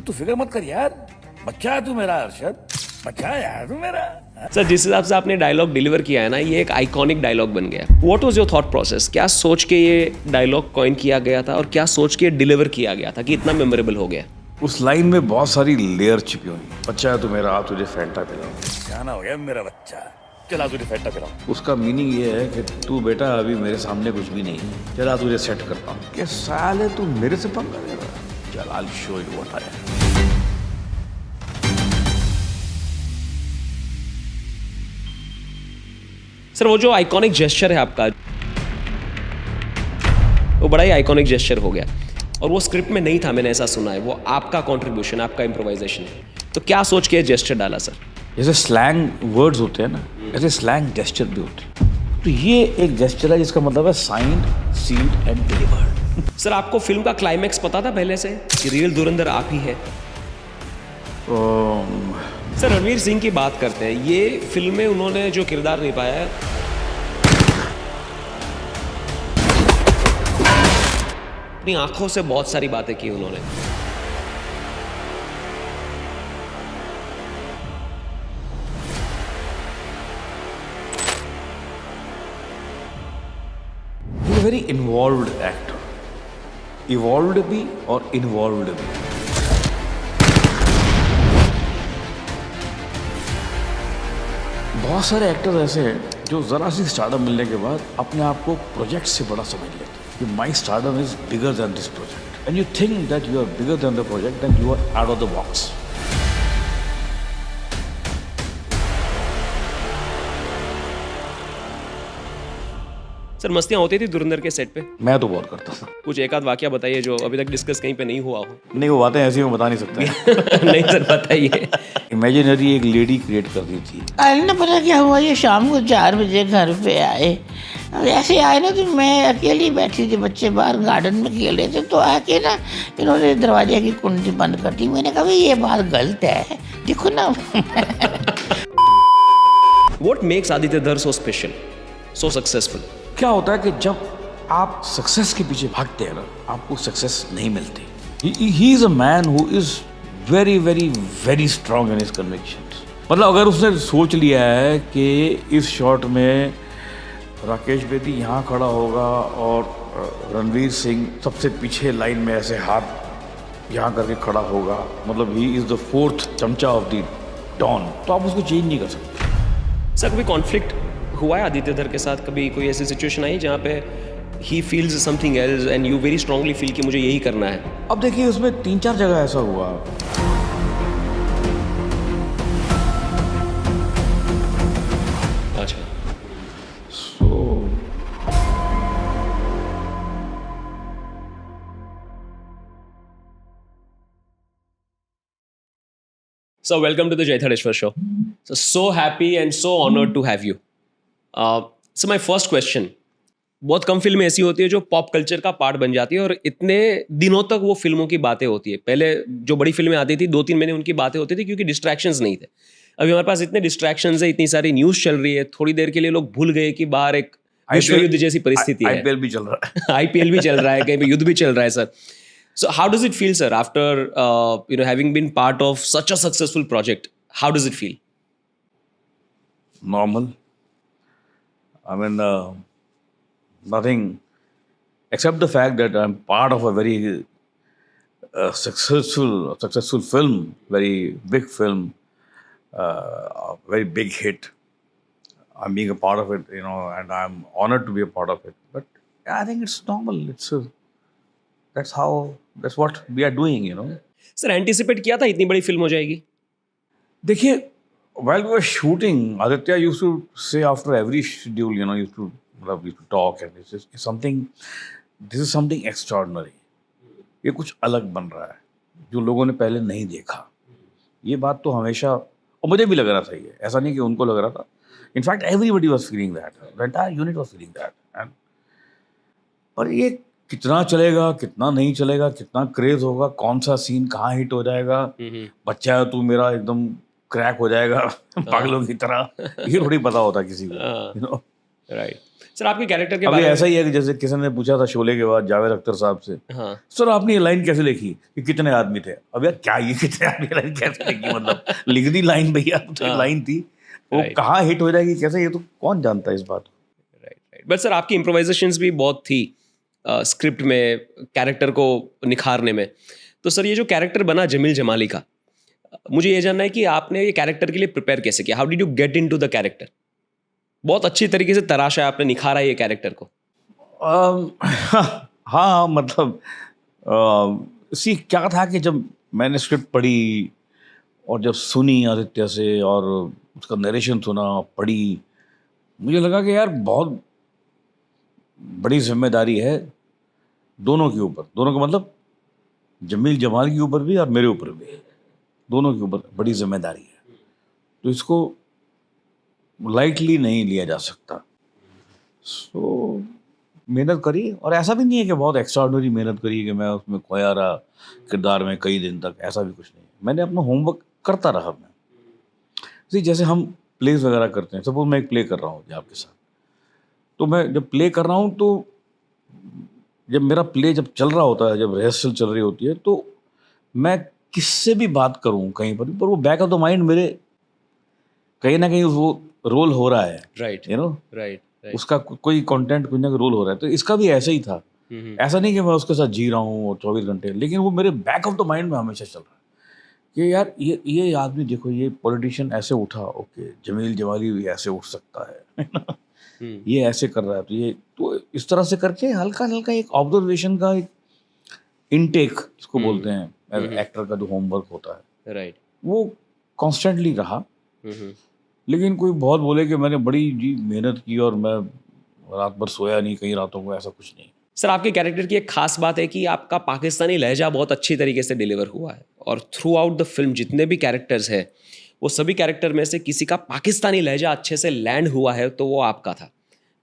तू फिक्र मत कर यार, बच्चा है तू मेरा अरशद, बच्चा है यार तू मेरा। सर जिस हिसाब से आपने डायलॉग डिलीवर किया है ना, ये एक आइकॉनिक डायलॉग बन गया। What was your thought process? क्या सोच के ये डायलॉग कॉइन किया गया था और क्या सोच के डिलीवर किया गया था कि इतना मेमोरेबल हो गया? उस लाइन में बहुत सारी लेयर छिपी हुई। बच्चा है तू मेरा, आ तुझे फैंटा पिलाऊं। जाना हो गया मेरा बच्चा, चला तुझे फैंटा पिलाऊं। उसका मीनिंग ये है कि तू बेटा अभी मेरे सामने कुछ भी नहीं है, चला तुझे सेट करता हूँ। क्या साले तू मेरे से पंगा ले रहा है? चल I will show you what I M. Sir वो जो आइकॉनिक जेस्चर है आपका, वो बड़ा ही आइकॉनिक जेस्चर हो गया और वो स्क्रिप्ट में नहीं था, मैंने ऐसा सुना है। वो आपका कंट्रीब्यूशन, आपका इम्प्रोवाइजेशन है। तो क्या सोच के जेस्चर डाला सर? जैसे स्लैंग वर्ड्स होते हैं ना, ऐसे स्लैंग जेस्चर भी होते हैं। तो ये एक जेस्चर है जिसका मतलब है signed, sealed and delivered. Sir आपको फिल्म का क्लाइमैक्स पता था पहले से कि रियल धुरंधर आप ही है? सर रणवीर सिंह की बात करते हैं, ये फिल्म में उन्होंने जो किरदार निभाया है, अपनी आंखों से बहुत सारी बातें की उन्होंने। वेरी इन्वॉल्व्ड एक्टर, इवॉल्व्ड भी और इन्वॉल्व्ड भी। बहुत सारे एक्टर ऐसे हैं जो ज़रा सी स्टारडम मिलने के बाद अपने आप को प्रोजेक्ट से बड़ा समझ लेते हैं कि my stardom is bigger than this project. And you think that you are bigger than the project, then you are out of the box. Sir मस्तियां होती थी धुरंधर के सेट पे? मैं तो बहुत करता था। कुछ एक आध वाकया बताइए जो अभी तक डिस्कस कहीं पे नहीं हुआ हो। नहीं, वो बातें ऐसी मैं बता नहीं सकता। नहीं सर बताइए। इमेजिनरी एक लेडी क्रिएट कर दी थी। अरे ना पता क्या हुआ, ये शाम को 4 बजे घर पे आए। अब ऐसे आए ना तो मैं अकेली बैठी थी, बच्चे बाहर गार्डन में खेल रहे थे, तो आके ना इन्होंने दरवाजे की कुंडी बंद कर दी। मैंने कहा भाई ये बात गलत है, देखो ना। What makes आदित्य धर so special, so successful? क्या होता है कि जब आप सक्सेस के पीछे भागते हैं ना, आपको सक्सेस नहीं मिलती। He is a man who is very very very strong in his convictions. मतलब अगर उसने सोच लिया है कि इस शॉट में राकेश बेदी यहाँ खड़ा होगा और रणवीर सिंह सबसे पीछे लाइन में ऐसे हाथ यहाँ करके खड़ा होगा, मतलब ही इज द फोर्थ चमचा ऑफ द डॉन, तो आप उसको चेंज नहीं कर सकते। सर कभी कॉन्फ्लिक्ट हुआ है आदित्य धर के साथ? कभी कोई ऐसी सिचुएशन आई जहाँ पे he feels something else and you very strongly feel कि मुझे यही करना है? अब देखिए उसमें 3-4 जगह ऐसा हुआ। अच्छा। So welcome to the Jay Thadeshwar show. So happy and so honored to have you. So my first question, बहुत कम फिल्में ऐसी होती है जो पॉप कल्चर का पार्ट बन जाती है और इतने दिनों तक वो फिल्मों की बातें होती है। पहले जो बड़ी फिल्में आती थी 2-3 महीने उनकी बातें होती थी क्योंकि डिस्ट्रैक्शंस नहीं थे। अभी हमारे पास इतने डिस्ट्रैक्शंस है, इतनी सारी न्यूज़ चल रही है, थोड़ी देर के लिए लोग भूल गए कि बाहर एक विश्व युद्ध जैसी परिस्थिति है। आईपीएल भी चल रहा है। आईपीएल भी चल रहा है, कहीं पे युद्ध भी चल रहा है sir. So how does it feel, sir, after having been part of such a successful project? How does it feel? Normal. I mean, nothing except the fact that I'm part of a very successful film, very big film, a very big hit. I'm being a part of it, and I'm honored to be a part of it. But I think it's normal. That's what we are doing, Sir, anticipate किया था इतनी बड़ी film हो जाएगी? देखिए, while we were shooting, Aditya used to say after every schedule, used to talk, and this is something extraordinary. ये कुछ अलग बन रहा है जो लोगों ने पहले नहीं देखा। ये बात तो हमेशा, और मुझे भी लग रहा था, ये ऐसा नहीं कि उनको लग रहा था। In fact everybody was feeling that, the entire unit was feeling that. पर ये कितना चलेगा, कितना नहीं चलेगा, कितना क्रेज होगा, कौन सा सीन कहाँ हिट हो जाएगा, बच्चा है तू मेरा एकदम क्रैक हो जाएगा पागलों की तरह, ये थोड़ी पता होता किसी को। राइट। सर आपके कैरेक्टर के अभी बारे में ऐसा ही है कि जैसे किसी ने पूछा था शोले के बाद जावेद अख्तर साहब से, हाँ सर आपने ये लाइन कैसे लिखी कि कितने आदमी थे? अब यार क्या ये कितने आदमी लाइन कैसे लिखी, मतलब लिख दी लाइन भैया, तो एक लाइन थी वो Right. कहाँ हिट हो जाएगी कैसे, ये तो कौन जानता है इस बात को। राइट। बट सर आपकी इम्प्रोवाइजेशंस भी बहुत थी स्क्रिप्ट में कैरेक्टर को निखारने में। तो सर ये जो कैरेक्टर बना जमील जमाली का, मुझे ये जानना है कि आपने ये कैरेक्टर के लिए प्रिपेयर कैसे किया? How did you get into the character? बहुत अच्छी तरीके से तराशा है आपने, निखारा है ये कैरेक्टर को। हाँ मतलब सी क्या था कि जब मैंने स्क्रिप्ट पढ़ी और जब सुनी आदित्य से और उसका नरेशन सुना, पढ़ी, मुझे लगा कि यार बहुत बड़ी जिम्मेदारी है दोनों के ऊपर, दोनों का मतलब जमील जमाल के ऊपर भी और मेरे ऊपर भी, दोनों के ऊपर बड़ी जिम्मेदारी है, तो इसको लाइटली नहीं लिया जा सकता। सो मेहनत करी, और ऐसा भी नहीं है कि बहुत एक्स्ट्राऑर्डिनरी मेहनत करी कि मैं उसमें खोया रहा किरदार में कई दिन तक, ऐसा भी कुछ नहीं। मैंने अपना होमवर्क करता रहा मैं। जैसे हम प्लेस वगैरह करते हैं, सपोज मैं एक प्ले कर रहा हूँ आपके साथ, तो मैं जब प्ले कर रहा हूँ तो जब मेरा प्ले जब चल रहा होता है, जब रिहर्सल चल रही होती है, तो मैं किससे भी बात करूँ कहीं पर वो बैक ऑफ द माइंड मेरे कहीं ना कहीं वो रोल हो रहा है, राइट यू नो, राइट। उसका कोई कंटेंट कुछ ना कोई रोल हो रहा है। तो इसका भी ऐसा ही था, ऐसा नहीं कि मैं उसके साथ जी रहा हूँ 24 घंटे, लेकिन वो मेरे बैक ऑफ द माइंड में हमेशा चल रहा है कि यार ये आदमी देखो, ये पॉलिटिशियन ऐसे उठा, ओके जमील जमाली भी ऐसे उठ सकता है ना, ये ऐसे कर रहा है, तो ये तो इस तरह से करके हल्का हल्का एक ऑब्जर्वेशन का एक इनटेक जिसको बोलते हैं एक्टर का जो होमवर्क होता है, राइट, वो कॉन्स्टेंटली रहा। लेकिन कोई बहुत बोले कि मैंने बड़ी जी मेहनत की और मैं रात भर सोया नहीं कई रातों को, ऐसा कुछ नहीं। सर आपके कैरेक्टर की एक खास बात है कि आपका पाकिस्तानी लहजा बहुत अच्छी तरीके से डिलीवर हुआ है, और थ्रू आउट द फिल्म जितने भी कैरेक्टर्स हैं वो सभी कैरेक्टर में से किसी का पाकिस्तानी लहजा अच्छे से लैंड हुआ है तो वो आपका था।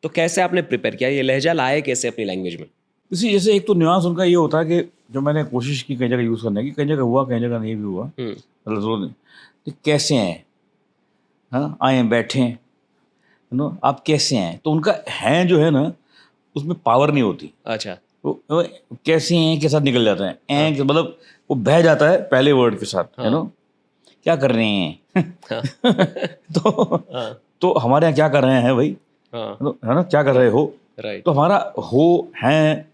तो कैसे आपने प्रिपेयर किया, ये लहजा लाए कैसे अपनी लैंग्वेज में? इसी जैसे एक तो न्यूआंस उनका ये होता है कि जो मैंने कोशिश की कई जगह यूज़ करने की, कई जगह हुआ कई जगह नहीं भी हुआ, मतलब तो कैसे हैं, हाँ आए हैं बैठे हैं, नो आप कैसे हैं, तो उनका हैं जो है ना उसमें पावर नहीं होती। अच्छा, वो कैसे हैं के साथ निकल जाता है, ऐं के मतलब वो बह जाता है पहले वर्ड के साथ, है नो, क्या कर रहे हैं तो हमारे यहाँ क्या कर रहे हैं भाई, है ना, क्या कर रहे हो, राइट। तो हमारा हो है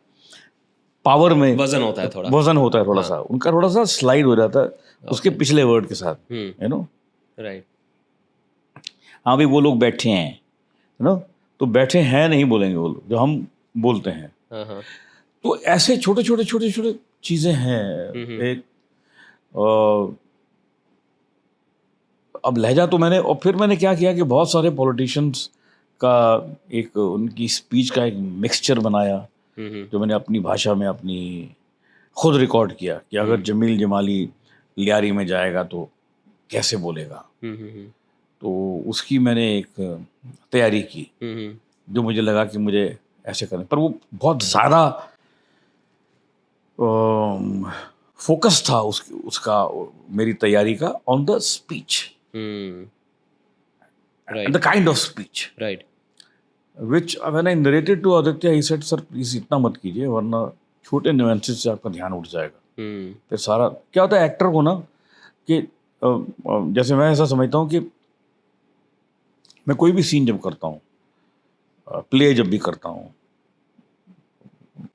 पावर में वजन होता है थोड़ा, वजन होता है थोड़ा सा, उनका थोड़ा सा स्लाइड हो जाता है उसके पिछले वर्ड के साथ, है नो, राइट। हाँ भाई वो लोग बैठे हैं, है ना, तो बैठे हैं नहीं बोलेंगे वो लोग जो हम बोलते हैं। तो ऐसे छोटे छोटे छोटे छोटे चीज़ें हैं। एक अब लहजा तो मैंने, और फिर मैंने क्या किया कि बहुत सारे पॉलिटिशियंस का एक उनकी स्पीच का एक मिक्सचर बनाया जो मैंने अपनी भाषा में अपनी खुद रिकॉर्ड किया कि अगर जमील जमाली लियारी में जाएगा तो कैसे बोलेगा। तो उसकी मैंने एक तैयारी की जो मुझे लगा कि मुझे ऐसे करना, पर वो बहुत ज़्यादा फोकस था उसका मेरी तैयारी का on the speech, the kind of speech, right, which when I narrated to Aditya he said sir please इतना मत कीजिए वरना छोटे न्यूएंसेस से आपका ध्यान उठ जाएगा। फिर सारा क्या होता है एक्टर को ना कि जैसे मैं ऐसा समझता हूँ कि मैं कोई भी सीन जब करता हूँ, प्ले जब भी करता हूँ,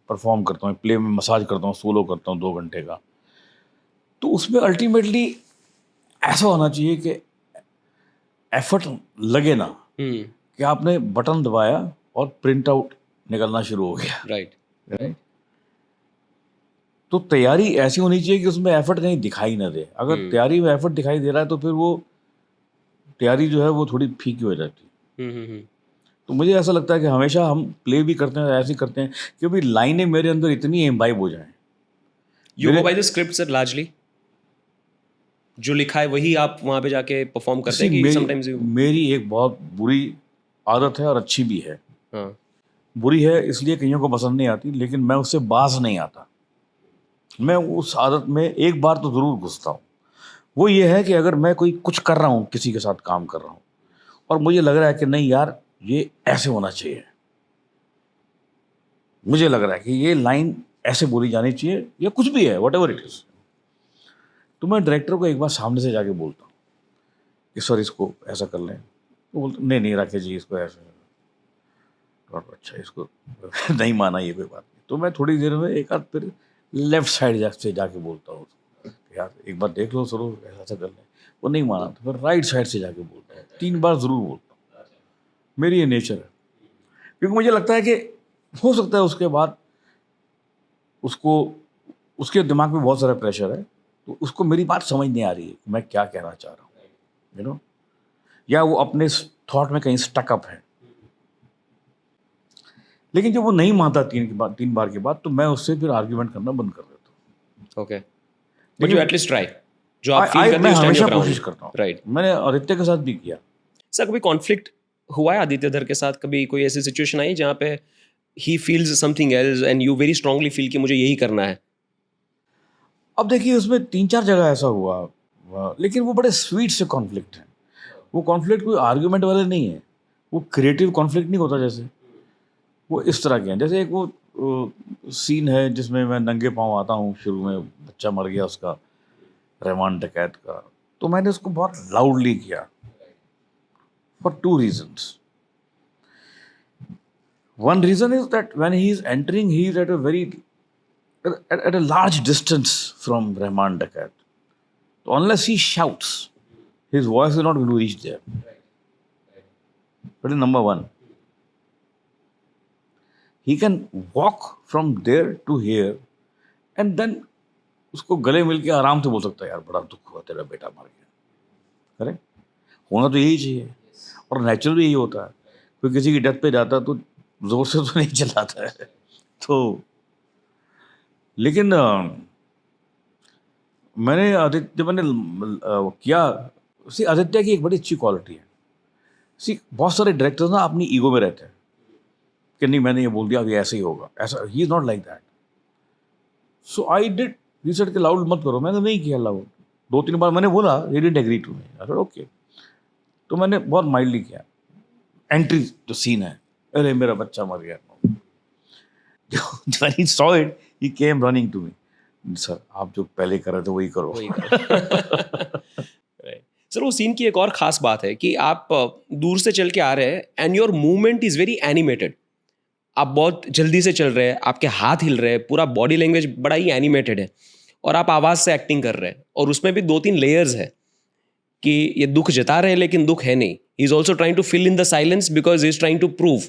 परफॉर्म करता हूँ, प्ले में मसाज करता हूँ, सोलो करता हूँ 2 घंटे का, तो उसमें अल्टीमेटली ऐसा होना चाहिए कि एफर्ट लगे ना कि आपने बटन दबाया और प्रिंट आउट निकलना शुरू हो गया, राइट। तो तैयारी ऐसी होनी चाहिए कि उसमें एफर्ट कहीं दिखाई ना दे। अगर तैयारी में एफर्ट दिखाई दे रहा है तो फिर वो तैयारी जो है वो थोड़ी फीकी हो जाती है। तो मुझे ऐसा लगता है कि हमेशा हम प्ले भी करते हैं ऐसे करते हैं कि भाई लाइनें मेरे अंदर इतनी इम्बाइब हो जाएं। You go by the script sir largely, जो लिखा है वही आप वहाँ पे जाके परफॉर्म करते हैं कि समटाइम्स मेरी एक बहुत बुरी आदत है और अच्छी भी है। बुरी है इसलिए कईयों को पसंद नहीं आती, लेकिन मैं उससे बाज नहीं आता। मैं उस आदत में एक बार तो ज़रूर घुसता हूँ। वो ये है कि अगर मैं कोई कुछ कर रहा हूँ, किसी के साथ काम कर रहा हूँ और मुझे लग रहा है कि नहीं यार ये ऐसे होना चाहिए, मुझे लग रहा है कि ये लाइन ऐसे बोली जानी चाहिए या कुछ भी है, वट एवर इट इज, तो मैं डायरेक्टर को एक बार सामने से जाके बोलता हूँ कि सर इसको ऐसा कर लें। वो बोलते नहीं नहीं राकेश जी इसको ऐसे, और अच्छा इसको नहीं माना, ये कोई बात नहीं। तो मैं थोड़ी देर में एक आध फिर लेफ्ट साइड से जाके बोलता हूँ कि यार एक बार देख लो सर ऐसा कर लें। वो नहीं माना तो फिर राइट साइड से जाके बोलता हूँ, 3 बार ज़रूर बोलता हूँ। मेरी ये नेचर है, क्योंकि मुझे लगता है कि हो सकता है उसके बाद उसको, उसके दिमाग में बहुत सारा प्रेशर है, तो उसको मेरी बात समझ नहीं आ रही है कि मैं क्या कहना चाह रहा हूँ, यू नो, या वो अपने थॉट में कहीं स्टक अप है। लेकिन जब वो नहीं मानता 3 बार के बाद, तो मैं उससे फिर आर्ग्यूमेंट करना बंद कर देता हूँ। Okay, but you at least try, जो आप फील करते मैं हो stand हमेशा your ground. कोशिश करता हूँ। राइट। मैंने आदित्य के साथ भी किया। सर कभी कॉन्फ्लिक्ट हुआ है आदित्य धर के साथ? कभी कोई ऐसी सिचुएशन आई जहाँ पे he feels something else and you very strongly feel कि मुझे यही करना है? अब देखिए उसमें 3-4 जगह ऐसा हुआ, लेकिन वो बड़े स्वीट से कॉन्फ्लिक्ट हैं। वो कॉन्फ्लिक्ट कोई आर्ग्यूमेंट वाले नहीं है, वो क्रिएटिव कॉन्फ्लिक्ट नहीं होता, जैसे वो इस तरह के हैं। जैसे एक वो सीन है जिसमें मैं नंगे पाँव आता हूँ, शुरू में बच्चा मर गया उसका, रहमान डकैत का, तो मैंने उसको बहुत लाउडली किया for 2 reasons. One reason is that when he is entering, he is at a large distance from Rahman Dakat. So unless he shouts, his voice is not going to reach there. That is number 1. He can walk from there to here and then उसको गले मिल के आराम से बोल सकता है, यार बड़ा दुख हुआ तेरा बेटा मर गया। करेक्ट, होना तो यही चाहिए, और नेचुरल यही होता है। कोई किसी की डेथ पे जाता है तो जोर से तो नहीं चिल्लाता है। तो लेकिन मैंने किया। सी आदित्य की एक बड़ी अच्छी क्वालिटी है। सी बहुत सारे डायरेक्टर्स ना अपनी ईगो में रहते हैं कि नहीं मैंने ये बोल दिया अभी ऐसे ही होगा, ऐसा। He is not like that. So I did, he said कि लाउड मत करो। मैंने नहीं किया लाउड, 2-3 बार मैंने बोला, he didn't agree to me. I said okay. तो मैंने बहुत माइल्डली किया। एंट्री जो सीन है, अरे मेरा बच्चा मर गया। When he saw it, he came running to me. Sir आप जो पहले कर रहे थे वही करो। सर वो सीन की एक और ख़ास बात है कि आप दूर से चल के आ रहे हैं and your movement is very animated. आप बहुत जल्दी से चल रहे हैं, आपके हाथ हिल रहे हैं, पूरा बॉडी लैंग्वेज बड़ा ही एनिमेटेड है, और आप आवाज़ से एक्टिंग कर रहे हैं, और उसमें भी 2-3 लेयर्स है कि ये दुख जता रहे हैं लेकिन दुख है नहीं। He is also trying to fill in the silence because he is trying to prove.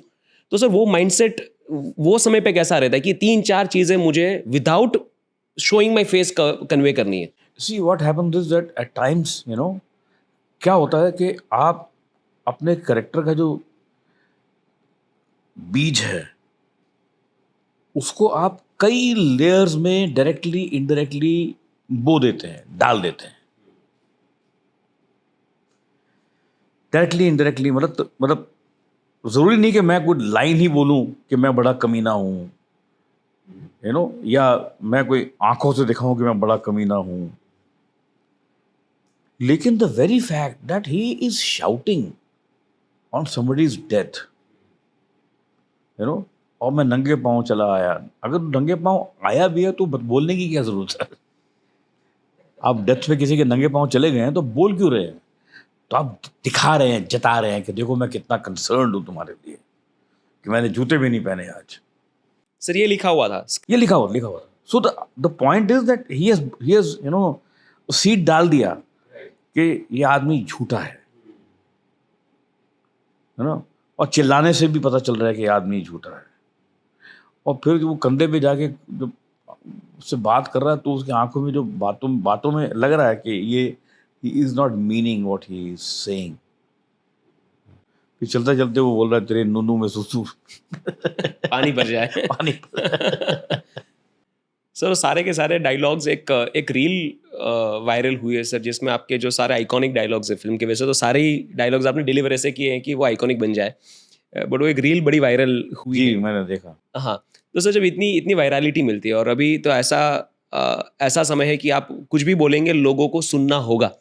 तो सर वो माइंडसेट वो समय पे कैसा रहता है कि 3-4 चीज़ें मुझे without showing my face convey करनी है? See what happens is that at times, you know, क्या होता है कि आप अपने कैरेक्टर का जो बीज है उसको आप कई लेयर्स में डायरेक्टली इनडायरेक्टली बो देते हैं, डाल देते हैं। डायरेक्टली इनडायरेक्टली मतलब जरूरी नहीं कि मैं कोई लाइन ही बोलूं कि मैं बड़ा कमीना हूं, यू नो, या मैं कोई आंखों से दिखाऊं कि मैं बड़ा कमीना हूं। लेकिन the very fact that he is shouting on somebody's death, you know, और मैं नंगे पांव चला आया। अगर नंगे पांव आया भी है तो बोलने की क्या जरूरत है? आप डेथ में किसी के नंगे पांव चले गए हैं तो बोल क्यों रहे हैं? तो आप दिखा रहे हैं, जता रहे हैं कि देखो मैं कितना कंसर्न्ड हूं तुम्हारे लिए, कि मैंने जूते भी नहीं पहने आज। सर ये लिखा हुआ था, ये लिखा हुआ। So the point is that he has you know seed डाल दिया कि ये आदमी झूठा है, यू नो, और चिल्लाने से भी पता चल रहा है कि ये आदमी झूठा है। और फिर वो कंधे पे जाके जब उससे बात कर रहा है तो उसकी आंखों में जो बातों में लग रहा है कि ये he is not meaning what he is saying. फिर चलते चलते वो बोल रहा है तेरे नूनू में सुसु पानी भर जाए। पानी सर वो सारे के सारे डायलॉग्स एक रील वायरल हुई है सर, जिसमें आपके जो सारे आइकॉनिक डायलॉग्स है फिल्म के, वैसे तो सारे ही डायलॉग्स आपने डिलीवर ऐसे किए हैं कि वो आइकॉनिक बन जाए, बट वो एक रील बड़ी वायरल हुई। जी मैंने देखा। हाँ, तो सर जब इतनी वायरलिटी मिलती है, और अभी तो ऐसा समय है कि आप कुछ भी बोलेंगे लोगों को सुनना होगा,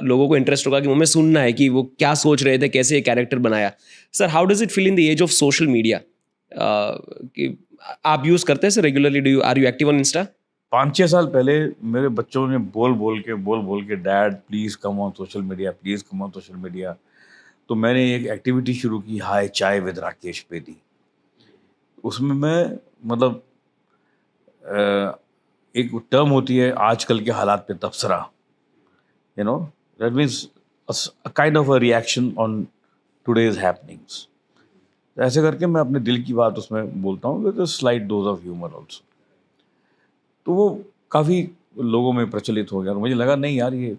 लोगों को इंटरेस्ट होगा कि हमें सुनना है कि वो क्या सोच रहे थे, कैसे ये कैरेक्टर बनाया। Sir how does it feel in the age of social media कि आप यूज करते हैं regularly? Do you are you active on Insta? 5-6 साल पहले मेरे बच्चों ने बोल के dad please come on social media, please come on social media. तो मैंने एक एक्टिविटी शुरू की, हाय चाय विद राकेश पेदी। उसमें मैं मतलब एक टर्म होती है आजकल के हालात पे तबसरा, you know, that means a kind of a reaction on today's happenings. ऐसे करके मैं अपने दिल की बात उसमें बोलता हूँ with a slight dose of humour also. तो वो काफ़ी लोगों में प्रचलित हो गया और मुझे लगा नहीं यार ये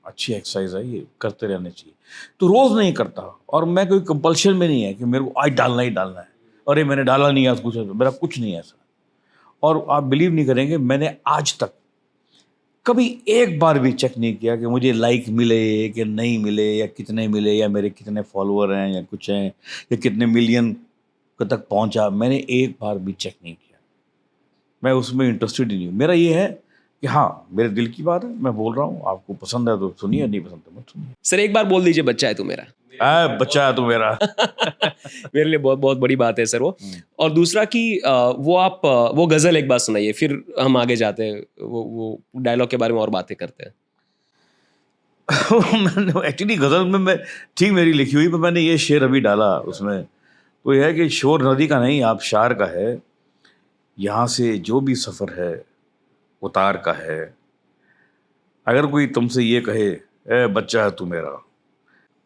अच्छी एक्सरसाइज है, ये करते रहने चाहिए। तो रोज़ नहीं करता और मैं कोई कंपल्शन में नहीं है कि मेरे को आज डालना ही डालना है, अरे मैंने डाला नहीं आज कुछ, मेरा कुछ नहीं है ऐसा। और आप बिलीव नहीं करेंगे, मैंने आज तक कभी एक बार भी चेक नहीं किया कि मुझे लाइक मिले कि नहीं मिले, या कितने मिले, या मेरे कितने फॉलोअर हैं या कुछ हैं, या कितने मिलियन तक पहुंचा। मैंने एक बार भी चेक नहीं किया, मैं उसमें इंटरेस्टेड ही नहीं हूँ। मेरा ये है कि हाँ मेरे दिल की बात है, मैं बोल रहा हूँ, आपको पसंद है तो सुनिए, नहीं पसंद तो मत सुनिए। सर एक बार बोल दीजिए बच्चा है तू मेरा। बच्चा है तू मेरा। मेरे लिए बहुत बहुत बड़ी बात है सर वो। और दूसरा कि वो गजल एक बार सुनाइए, फिर हम आगे जाते हैं, वो डायलॉग के बारे में और बातें करते हैं। मैंने एक्चुअली गजल में मैं ठीक मेरी लिखी हुई, पर मैंने ये शेर अभी डाला उसमें। तो यह है कि शोर नदी का नहीं आबशार का है, यहाँ से जो भी सफ़र है उतार का है। अगर कोई तुमसे ये कहे ए बच्चा है तू मेरा,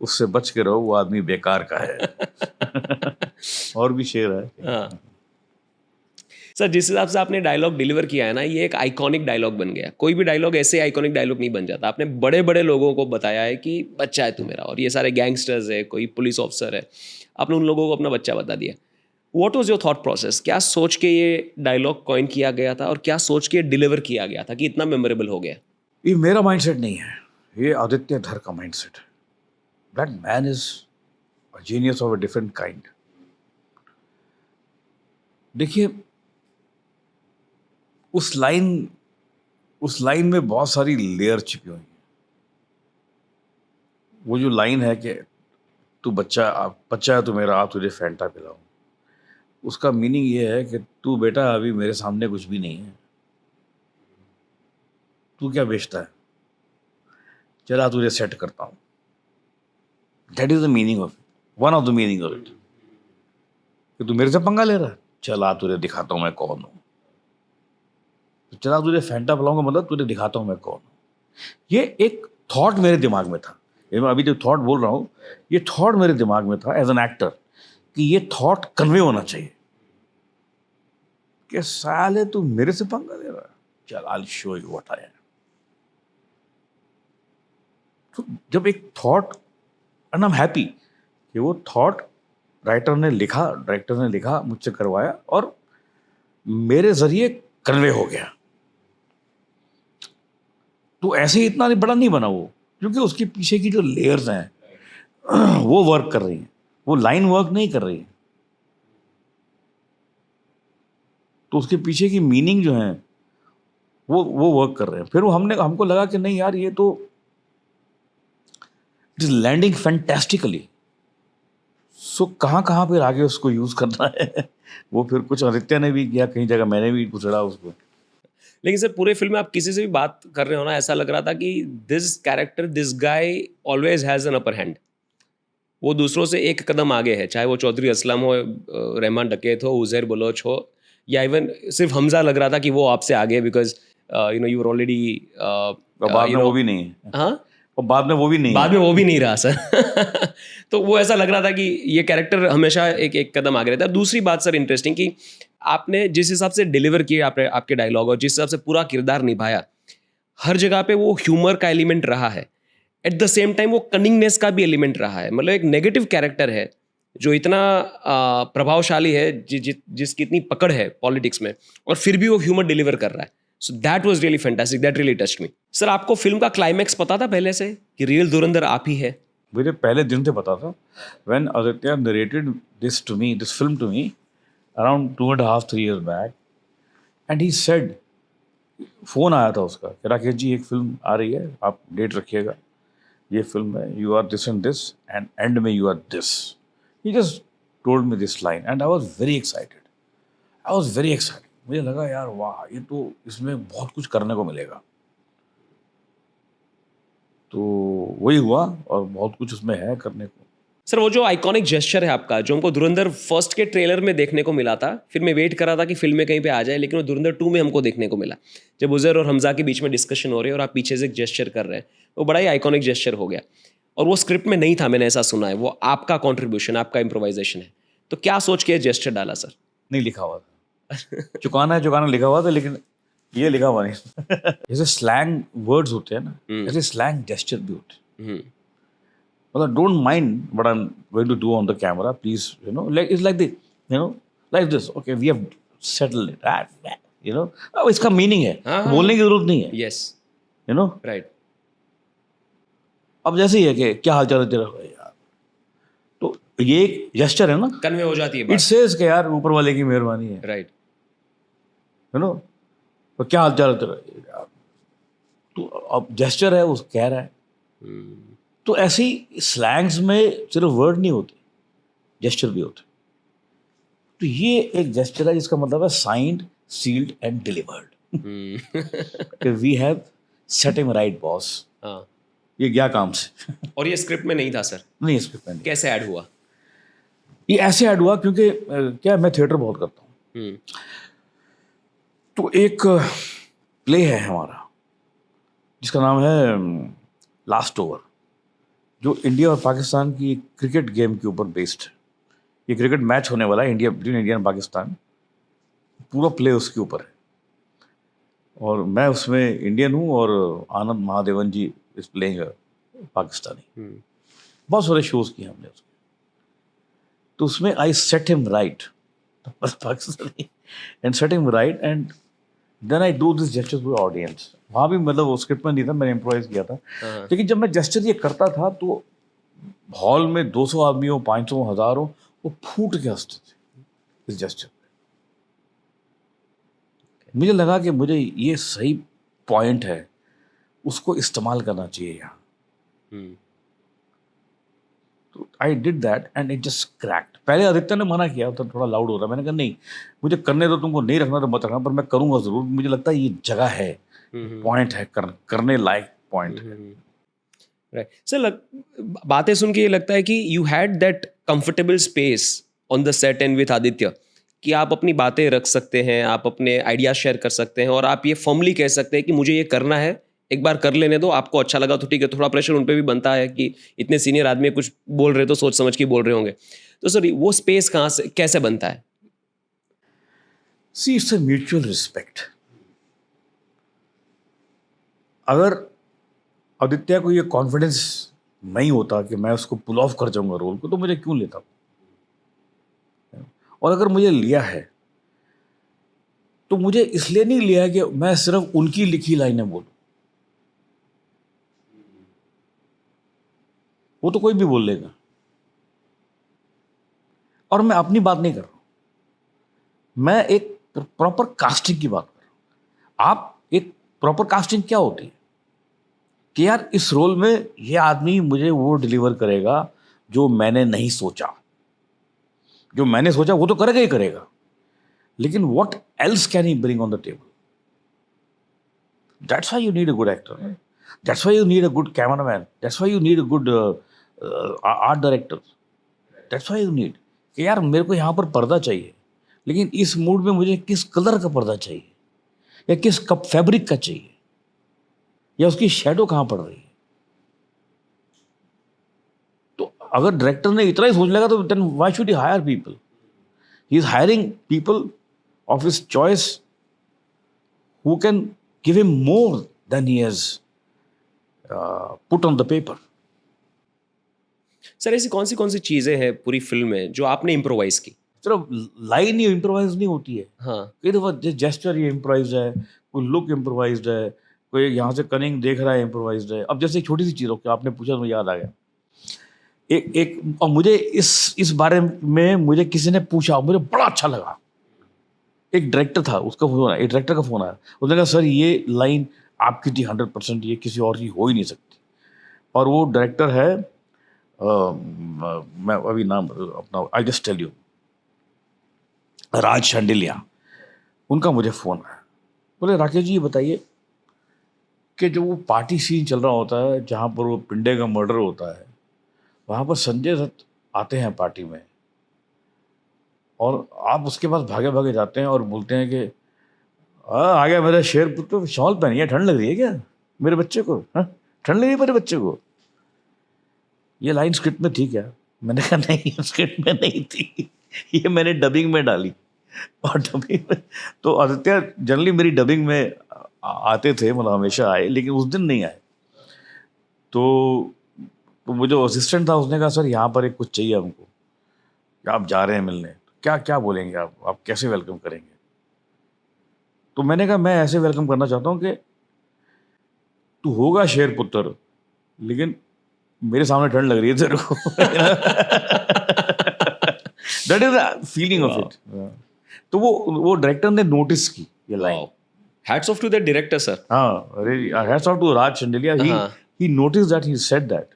उससे बच के रहो, वो आदमी बेकार का है। और भी शेर है। हाँ सर, जिस हिसाब से आपने डायलॉग डिलीवर किया है ना, ये एक आइकॉनिक डायलॉग बन गया। कोई भी डायलॉग ऐसे आइकॉनिक डायलॉग नहीं बन जाता। आपने बड़े बड़े लोगों को बताया है कि बच्चा है तू मेरा, और ये सारे गैंगस्टर्स है, कोई पुलिस ऑफिसर है, आपने उन लोगों को अपना बच्चा बता दिया। What was your thought process? क्या सोच के ये डायलॉग कॉइन किया गया था और क्या सोच के डिलीवर किया गया था कि इतना मेमोरेबल हो गया? ये मेरा माइंडसेट नहीं है, ये आदित्य धर का माइंडसेट है। That man is a genius of a different kind. देखिए उस लाइन में बहुत सारी लेयर छिपी हुई हैं। वो जो लाइन है कि तू बच्चा है तू मेरा, आप तुझे फैंटा पिलाऊं, उसका मीनिंग ये है कि तू बेटा अभी मेरे सामने कुछ भी नहीं है, तू क्या बेचता है, चला तुझे सेट करता हूं। That is the meaning of it, one of the meaning of it. कि तू मेरे से पंगा ले रहा है, चला तुझे दिखाता हूं मैं कौन हूं। तो चला तुझे फैंटा पिलाऊंगा मतलब तुझे दिखाता हूं मैं कौन हूं। ये एक थॉट मेरे दिमाग में था, ये मैं अभी जो थॉट बोल रहा हूं, ये थॉट मेरे दिमाग में था एज एन एक्टर, कि ये थॉट कन्वे होना चाहिए कि साले तू मेरे से पंगा ले रहा है, चल I will show you what I M. तो जब एक thought, and I am happy कि वो थॉट राइटर ने लिखा, डायरेक्टर ने लिखा, मुझसे करवाया और मेरे जरिए कन्वे हो गया। तो ऐसे ही इतना बड़ा नहीं बना वो, क्योंकि उसके पीछे की जो लेयर्स हैं वो वर्क कर रही हैं, वो लाइन वर्क नहीं कर रही है। तो उसके पीछे की मीनिंग जो है वो वर्क कर रहे हैं। फिर वो हमको लगा कि नहीं यार ये तो इट इज लैंडिंग फैंटास्टिकली। सो कहाँ पे आगे उसको यूज करना है वो फिर कुछ आदित्य ने भी किया, कहीं जगह मैंने भी कुचड़ा उसको। लेकिन सर पूरे फिल्म में आप किसी से भी बात कर रहे हो ना, ऐसा लग रहा था कि this character, this guy always has an upper hand. वो दूसरों से एक कदम आगे है, चाहे वो चौधरी असलम हो, रहमान डकैत हो, उज़ैर बलोच हो, या इवन सिर्फ हमजा लग रहा था कि वो आपसे आगे, because you know you were already. बाद में वो भी नहीं है। हाँ, और बाद में वो भी नहीं रहा सर। तो वो ऐसा लग रहा था कि ये कैरेक्टर हमेशा एक कदम आगे रहता है। दूसरी बात सर इंटरेस्टिंग, कि आपने जिस हिसाब से डिलीवर किए आपके डायलॉग और जिस हिसाब से पूरा किरदार निभाया, हर जगह पे वो ह्यूमर का एलिमेंट रहा है, एट द सेम टाइम वो कनिंगनेस का भी एलिमेंट रहा है। मतलब एक नेगेटिव कैरेक्टर है जो इतना प्रभावशाली है, जिसकी इतनी पकड़ है पॉलिटिक्स में, और फिर भी वो ह्यूमर डिलीवर कर रहा है। So that was really fantastic, that really touched me. Sir आपको फिल्म का क्लाइमैक्स पता था पहले से कि रियल धुरंधर आप ही है? मुझे पहले दिन से पता था। When Aditya narrated this film to me around 2.5-3 years बैक, एंड ही सेड, फोन आया था उसका कि राकेश जी एक फिल्म आ रही है, आप डेट रखिएगा, ये फिल्म है, you are this and this, and end में you are this. He just told me this line and I was very excited. I was very excited, मुझे लगा यार वाह ये तो इसमें बहुत कुछ करने को मिलेगा। तो वही हुआ और बहुत कुछ उसमें है करने को। सर वो जो आइकॉनिक जेस्चर है आपका, जो हमको धुरंधर फर्स्ट के ट्रेलर में देखने को मिला था, फिर मैं वेट कर रहा था कि फिल्म में कहीं पे आ जाए, लेकिन वो धुरंधर 2 में हमको देखने को मिला, जब उजैर और हमजा के बीच में डिस्कशन हो रही है और आप पीछे से एक जेस्चर कर रहे हैं, वो बड़ा ही आइकॉनिक जेस्चर हो गया। और वो स्क्रिप्ट में नहीं था, मैंने ऐसा सुना है, वो आपका कॉन्ट्रीब्यूशन, आपका इम्प्रोवाइजेशन है। तो क्या सोच के जेस्चर डाला सर? नहीं लिखा हुआ था, चुकाना है चुकाना लिखा हुआ था, लेकिन ये लिखा हुआ नहीं। जैसे स्लैंग वर्ड्स होते हैं ना, ऐसे स्लैंग जेस्चर भी होते हैं। मतलब don't mind what I am going to do on the camera, please you know, like it's like this, you know, like this, okay we have settled it, you know, अब इसका meaning है, बोलने की जरूरत नहीं है, यस, यू नो, राइट। अब जैसे ही है कि क्या हाल चाल है तेरा यार, तो ये एक जेस्चर है ना, कन्वे हो जाती है इट बात, सेज कि यार ऊपर वाले की मेहरबानी है, राइट। यू नो, तो क्या हाल चाल है तेरा यार, तो अब जेस्चर है, वो कह रहा है। तो ऐसे ही स्लैंग्स में सिर्फ वर्ड नहीं होते, जेस्चर भी होते। तो ये एक जेस्चर है जिसका मतलब है signed, sealed and delivered, we have set him right boss. हाँ, ये गया काम से। और ये स्क्रिप्ट में नहीं था सर? नहीं, इस पे नहीं। कैसे ऐड हुआ? ये ऐसे ऐड हुआ क्योंकि क्या मैं थिएटर बहुत करता हूँ। तो एक प्ले है हमारा जिसका नाम है लास्ट ओवर, जो इंडिया और पाकिस्तान की क्रिकेट गेम के ऊपर बेस्ड है। ये क्रिकेट मैच होने वाला है India, between India and Pakistan, पूरा प्ले उसके ऊपर है। और मैं उसमें इंडियन हूँ और आनंद महादेवन जी इस प्लेइंग पाकिस्तानी। बहुत सारे शोज किए हमने उसमें। तो उसमें I set him right, Pakistani, and set him right and then I do this gesture to audience. वहाँ भी मतलब वो स्क्रिप्ट में नहीं था, मैंने इम्प्रोवाइज किया था। लेकिन जब मैं जेस्चर ये करता था तो हॉल में 200 आदमी हो, 500 हो, 1000 हो, वो फूट के हंसते थे इस जेस्चर पे। मुझे लगा कि मुझे ये सही पॉइंट है, उसको इस्तेमाल करना चाहिए यहाँ। तो I did that and it just cracked. पहले आदित्य ने मना किया, तो थोड़ा लाउड हो रहा है। मैंने कहा नहीं, मुझे करने दो, तुमको नहीं रखना तो मत रखना, पर मैं करूँगा ज़रूर। मुझे लगता है ये जगह है, पॉइंट है, करने लायक पॉइंट है। राइट सर, बातें सुन के ये लगता है कि you had that comfortable space on the set and with Aditya, कि आप अपनी बातें रख सकते हैं, आप अपने आइडियाज शेयर कर सकते हैं, और आप ये फर्मली कह सकते हैं कि मुझे ये करना है, एक बार कर लेने दो, आपको अच्छा लगा तो ठीक है। थोड़ा प्रेशर उन पर भी बनता है कि इतने सीनियर आदमी कुछ बोल रहे तो सोच समझ के बोल रहे होंगे। तो सर वो स्पेस कहाँ से, कैसे बनता है? सी, इट्स अ म्यूचुअल रिस्पेक्ट। अगर आदित्य को ये कॉन्फिडेंस नहीं होता कि मैं उसको पुल ऑफ कर जाऊंगा रोल को, तो मुझे क्यों लेता? और अगर मुझे लिया है तो मुझे इसलिए नहीं लिया है कि मैं सिर्फ उनकी लिखी लाइनें बोलूं। वो तो कोई भी बोल लेगा, और मैं अपनी बात नहीं कर रहा हूं, मैं एक प्रॉपर कास्टिंग की बात कर रहा हूं। आप एक प्रॉपर कास्टिंग क्या होती है कि यार इस रोल में ये आदमी मुझे वो डिलीवर करेगा जो मैंने नहीं सोचा। जो मैंने सोचा वो तो करेगा ही करेगा, लेकिन what else can he bring on the table? That's why you need a good actor, that's why you need a good cameraman, that's why you need a good art director, that's why you need कि यार मेरे को यहाँ पर पर्दा चाहिए, लेकिन इस मूड में मुझे किस कलर का पर्दा चाहिए, या किस कप फैब्रिक का चाहिए, या उसकी शेडो कहाँ पड़ रही है। तो अगर डायरेक्टर ने इतना ही सोच लेगा तो then why should he hire people? He is hiring people of his choice who can give him more than he has put on the paper. Sir ऐसी कौन सी चीज़ें हैं पूरी फिल्म में जो आपने इम्प्रोवाइज की? सिर्फ लाइन ही इम्प्रोवाइज नहीं होती है। हाँ, कई दफ़ा जेस्चर ये इम्प्रोवाइज है, कोई लुक इम्प्रोवाइज है, कोई यहाँ से कनिंग देख रहा है इम्प्रोवाइज है। अब जैसे एक छोटी सी चीज़ हो कि आपने पूछा तो मुझे याद आ गया। एक और मुझे इस बारे में मुझे किसी ने पूछा, मुझे बड़ा अच्छा लगा। एक डायरेक्टर था, उसका फोन आया, एक डायरेक्टर का फ़ोन आया। उसने कहा सर ये लाइन आपकी थी 100%, ये किसी और की हो ही नहीं सकती। और वो डायरेक्टर है, मैं अभी नाम अपना, आई जस्ट टेल यू, राज शांडिल्या। उनका मुझे फ़ोन आया, बोले राकेश जी ये बताइए कि जो वो पार्टी सीन चल रहा होता है जहाँ पर वो पिंडे का मर्डर होता है, वहाँ पर संजय दत्त आते हैं पार्टी में और आप उसके पास भागे भागे जाते हैं और बोलते हैं कि आ गया मेरा शेर पुत्र, शॉल पहनी है, ठंड लग रही है क्या मेरे बच्चे को? हाँ, ठंड लग रही है मेरे बच्चे को? ये लाइन स्क्रिप्ट में थी क्या? मैंने कहा नहीं, स्क्रिप्ट में नहीं थी, ये मैंने डबिंग में डाली। और डबिंग में तो आदित्य जनरली मेरी डबिंग में आते थे, मतलब हमेशा आए, लेकिन उस दिन नहीं आए। तो वो जो असिस्टेंट था उसने कहा सर यहाँ पर एक कुछ चाहिए हमको, आप जा रहे हैं मिलने, क्या क्या बोलेंगे आप कैसे वेलकम करेंगे? तो मैंने कहा मैं ऐसे वेलकम करना चाहता हूँ कि तू होगा शेर पुत्र, लेकिन मेरे सामने ठंड लग रही है तेरे को। That is the feeling of it. तो वो डायरेक्टर ने नोटिस की ये line. Hats off to that director sir. हाँ, hats off to Raj Chandeliya, he notice that, he said that.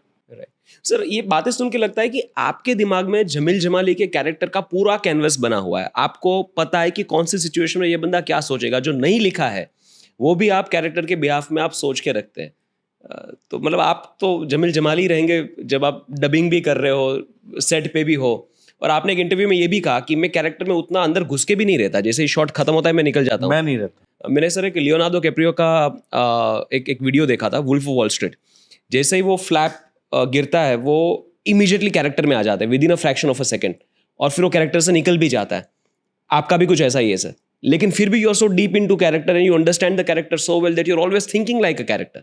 Sir ये बातें सुन के लगता है कि आपके दिमाग में जमील जमाली के कैरेक्टर का पूरा कैनवस बना हुआ है, आपको पता है कि कौन सी सिचुएशन में ये बंदा क्या सोचेगा, जो नहीं लिखा है वो भी आप कैरेक्टर के बिहाफ में आप सोच के रखते हैं। तो मतलब आप तो जमील जमाली रहेंगे जब आप डबिंग भी कर रहे हो, सेट पे भी हो। और आपने एक इंटरव्यू में ये भी कहा कि मैं कैरेक्टर में उतना अंदर घुस के भी नहीं रहता, जैसे ही शॉट खत्म होता है मैं निकल जाता हूँ। मैं नहीं रहता। मैंने सर एक लियोनार्डो कैप्रियो का एक वीडियो देखा था, वुल्फ ऑफ वॉल स्ट्रीट। जैसे ही वो फ्लैप गिरता है वो इमीडिएटली कैरेक्टर में आ जाता है with in a fraction of a second, और फिर वो कैरेक्टर से निकल भी जाता है। आपका भी कुछ ऐसा ही है सर, लेकिन फिर भी you are so deep into character and you understand the character so well that you are always thinking like a character.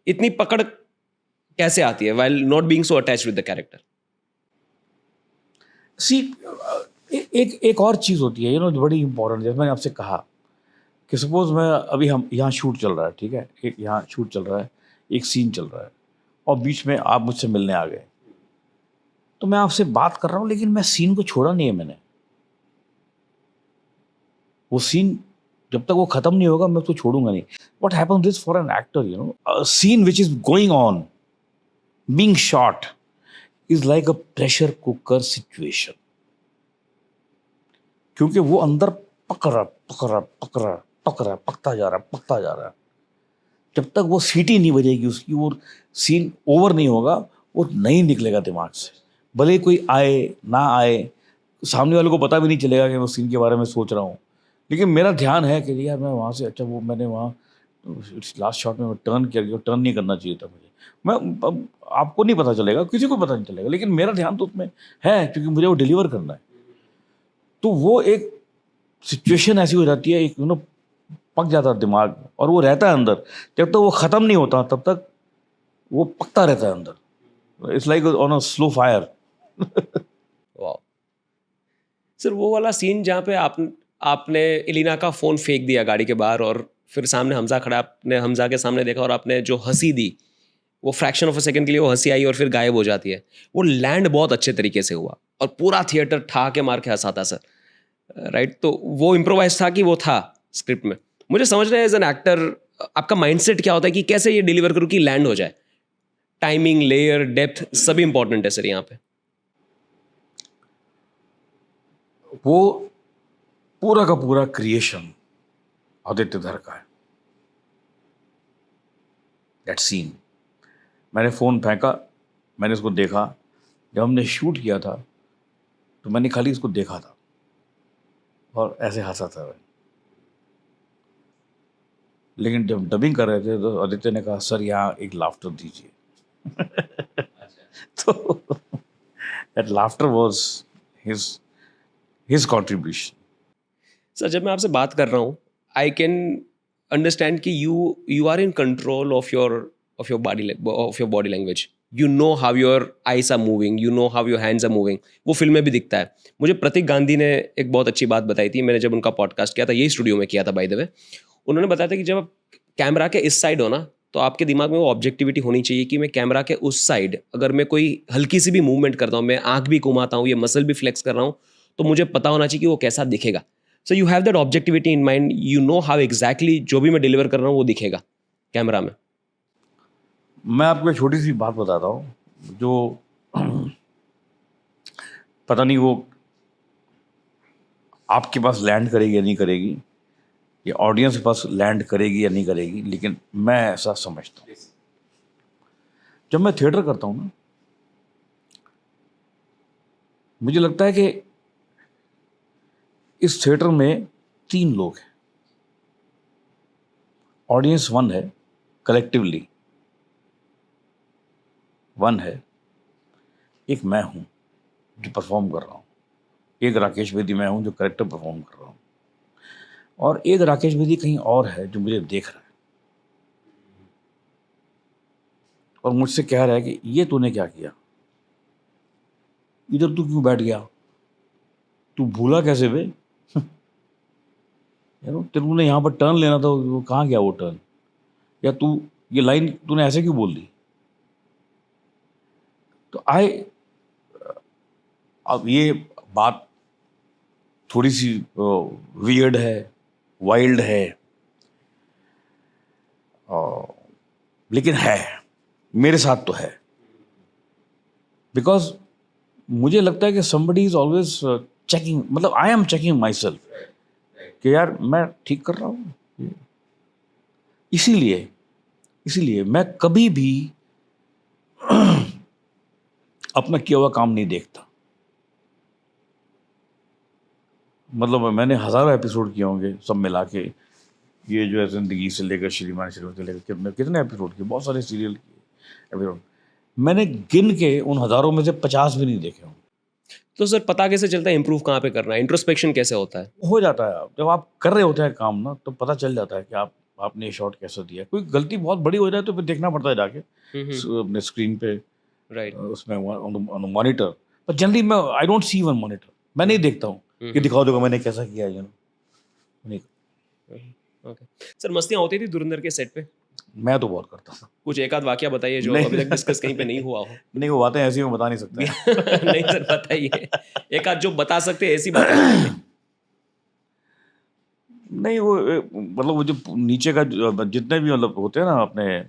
इतनी पकड़ कैसे आती है while not being so attached with the character? See एक और चीज़ होती है, जो बड़ी इंपॉर्टेंट, जैसे मैंने आपसे कहा कि सपोज मैं अभी हम यहाँ शूट चल रहा है, ठीक है, एक यहाँ शूट चल रहा है, एक सीन चल रहा है और बीच में आप मुझसे मिलने आ गए, तो मैं आपसे बात कर रहा हूँ लेकिन मैं सीन को छोड़ा नहीं है मैंने। वो सीन जब तक वो खत्म नहीं होगा मैं उसको छोड़ूंगा नहीं। What happens this for an actor, a scene which is going on being shot is like a pressure cooker situation, क्योंकि वो अंदर पक रहा पकता जा रहा है। जब तक वो सीटी नहीं बजेगी उसकी, वो सीन ओवर नहीं होगा, वो नहीं निकलेगा दिमाग से। भले कोई आए ना आए, सामने वाले को पता भी नहीं चलेगा कि मैं सीन के बारे में सोच रहा हूँ, लेकिन मेरा ध्यान है कि यार मैं वहाँ से, अच्छा वो मैंने वहाँ लास्ट शॉट में टर्न किया, टर्न नहीं करना चाहिए था मुझे। मैं आपको नहीं पता चलेगा, किसी को पता नहीं चलेगा, लेकिन मेरा ध्यान तो उसमें है क्योंकि मुझे वो डिलीवर करना है। तो वो एक सिचुएशन ऐसी हो जाती है, एक पक जाता है दिमाग और वो रहता है अंदर। जब तक वो ख़त्म नहीं होता तब तक वो पकता रहता है अंदर। It's like on a slow fire. वाह सर, वो वाला सीन जहाँ पे आपने एलिना का फ़ोन फेंक दिया गाड़ी के बाहर और फिर सामने हमजा खड़ा, आपने हमजा के सामने देखा और आपने जो हंसी दी, वो फ्रैक्शन ऑफ अ सेकंड के लिए वो हंसी आई और फिर गायब हो जाती है, वो लैंड बहुत अच्छे तरीके से हुआ और पूरा थिएटर ठा के मार के हंसा था सर, राइट? तो वो इम्प्रोवाइज था कि वो था स्क्रिप्ट में? मुझे समझना है एज एन एक्टर आपका माइंडसेट क्या होता है कि कैसे ये डिलीवर करूँ कि लैंड हो जाए। टाइमिंग, लेयर, डेप्थ सभी इंपॉर्टेंट है सर यहाँ पे। वो पूरा का पूरा क्रिएशन आदित्य धर का है। दैट सीन, मैंने फ़ोन फेंका, मैंने उसको देखा। जब हमने शूट किया था तो मैंने खाली उसको देखा था और ऐसे हंसा था। लेकिन जब डबिंग कर रहे थे तो आदित्य ने कहा सर यहाँ एक लाफ्टर दीजिए। तो that laughter was his contribution. Sir जब मैं आपसे बात कर रहा हूँ आई कैन अंडरस्टैंड कि you are in control of your body language. You know how your eyes are moving, you know how your hands are moving. वो film में भी दिखता है। मुझे प्रतीक गांधी ने एक बहुत अच्छी बात बताई थी, मैंने जब उनका पॉडकास्ट किया था, यही स्टूडियो में किया था बाय द वे। उन्होंने बताया था कि जब आप कैमरा के इस साइड हो ना, तो आपके दिमाग में वो ऑब्जेक्टिविटी होनी चाहिए कि मैं कैमरा के उस साइड अगर मैं कोई हल्की सी भी मूवमेंट करता हूँ, मैं आँख भी घुमाता हूँ, ये मसल भी फ्लेक्स कर रहा हूँ, तो मुझे पता होना चाहिए कि वो कैसा दिखेगा। So you have that objectivity in mind, you know how exactly जो भी मैं डिलीवर कर रहा हूँ वो दिखेगा कैमरा में। मैं आपको एक छोटी सी बात बताता हूँ जो पता नहीं वो आपके पास लैंड करेगी या नहीं करेगी, या ऑडियंस के पास लैंड करेगी या नहीं करेगी, लेकिन मैं ऐसा समझता हूँ। जब मैं थिएटर करता हूँ ना, मुझे लगता है कि इस थिएटर में 3 लोग हैं। ऑडियंस 1 है, कलेक्टिवली 1 है, एक मैं हूँ जो परफॉर्म कर रहा हूँ, एक राकेश बेदी मैं हूँ जो करेक्टर परफॉर्म कर रहा हूँ, और एक राकेश बेदी कहीं और है जो मुझे देख रहा है और मुझसे कह रहा है कि ये तूने क्या किया, इधर तू क्यों बैठ गया, तू भूला कैसे बे, तेरे को यहाँ पर टर्न लेना था, वो कहाँ गया वो टर्न, या तू ये लाइन तूने ऐसे क्यों बोल दी। तो अब ये बात थोड़ी सी वियर्ड है, वाइल्ड है, लेकिन है, मेरे साथ तो है। बिकॉज मुझे लगता है कि somebody is always चेकिंग, मतलब I am checking my self कि यार मैं ठीक कर रहा हूँ। इसीलिए मैं कभी भी अपना किया हुआ काम नहीं देखता। मतलब मैंने हज़ारों एपिसोड किए होंगे सब मिला के, ये जो है ज़िंदगी से लेकर श्रीमान श्रीमान से लेकर कितने एपिसोड किए, बहुत सारे सीरियल किए एपिसोड, मैंने गिन के उन हज़ारों में से 50 भी नहीं देखे होंगे। तो सर पता कैसे चलता है इम्प्रूव कहाँ पे करना है, इंट्रोस्पेक्शन कैसे होता है? हो जाता है, जब आप कर रहे होते हैं काम ना, तो पता चल जाता है कि आपने ये शॉट कैसे दिया। कोई गलती बहुत बड़ी हो जाए तो फिर देखना पड़ता है जाके अपने स्क्रीन पे, राइट, उसमें मॉनिटर। पर जनरली मैं I don't see one monitor, मैं नहीं देखता हूँ कि दिखाओ देखो मैंने कैसा किया है, नहीं। ओके सर, मस्तियाँ होती थी धुरंधर के सेट पे? मैं तो बहुत करता था। कुछ एक आध वाकया बताइए जो अभी तक डिस्कस कहीं पे नहीं हुआ हो। नहीं, वो बातें ऐसी मैं बता नहीं सकता। नहीं सर बताइए, एक आध जो बता सकते हैं ऐसी बातें बताइए। नहीं, वो मतलब वो जो नीचे का जितने भी मतलब होते हैं ना अपने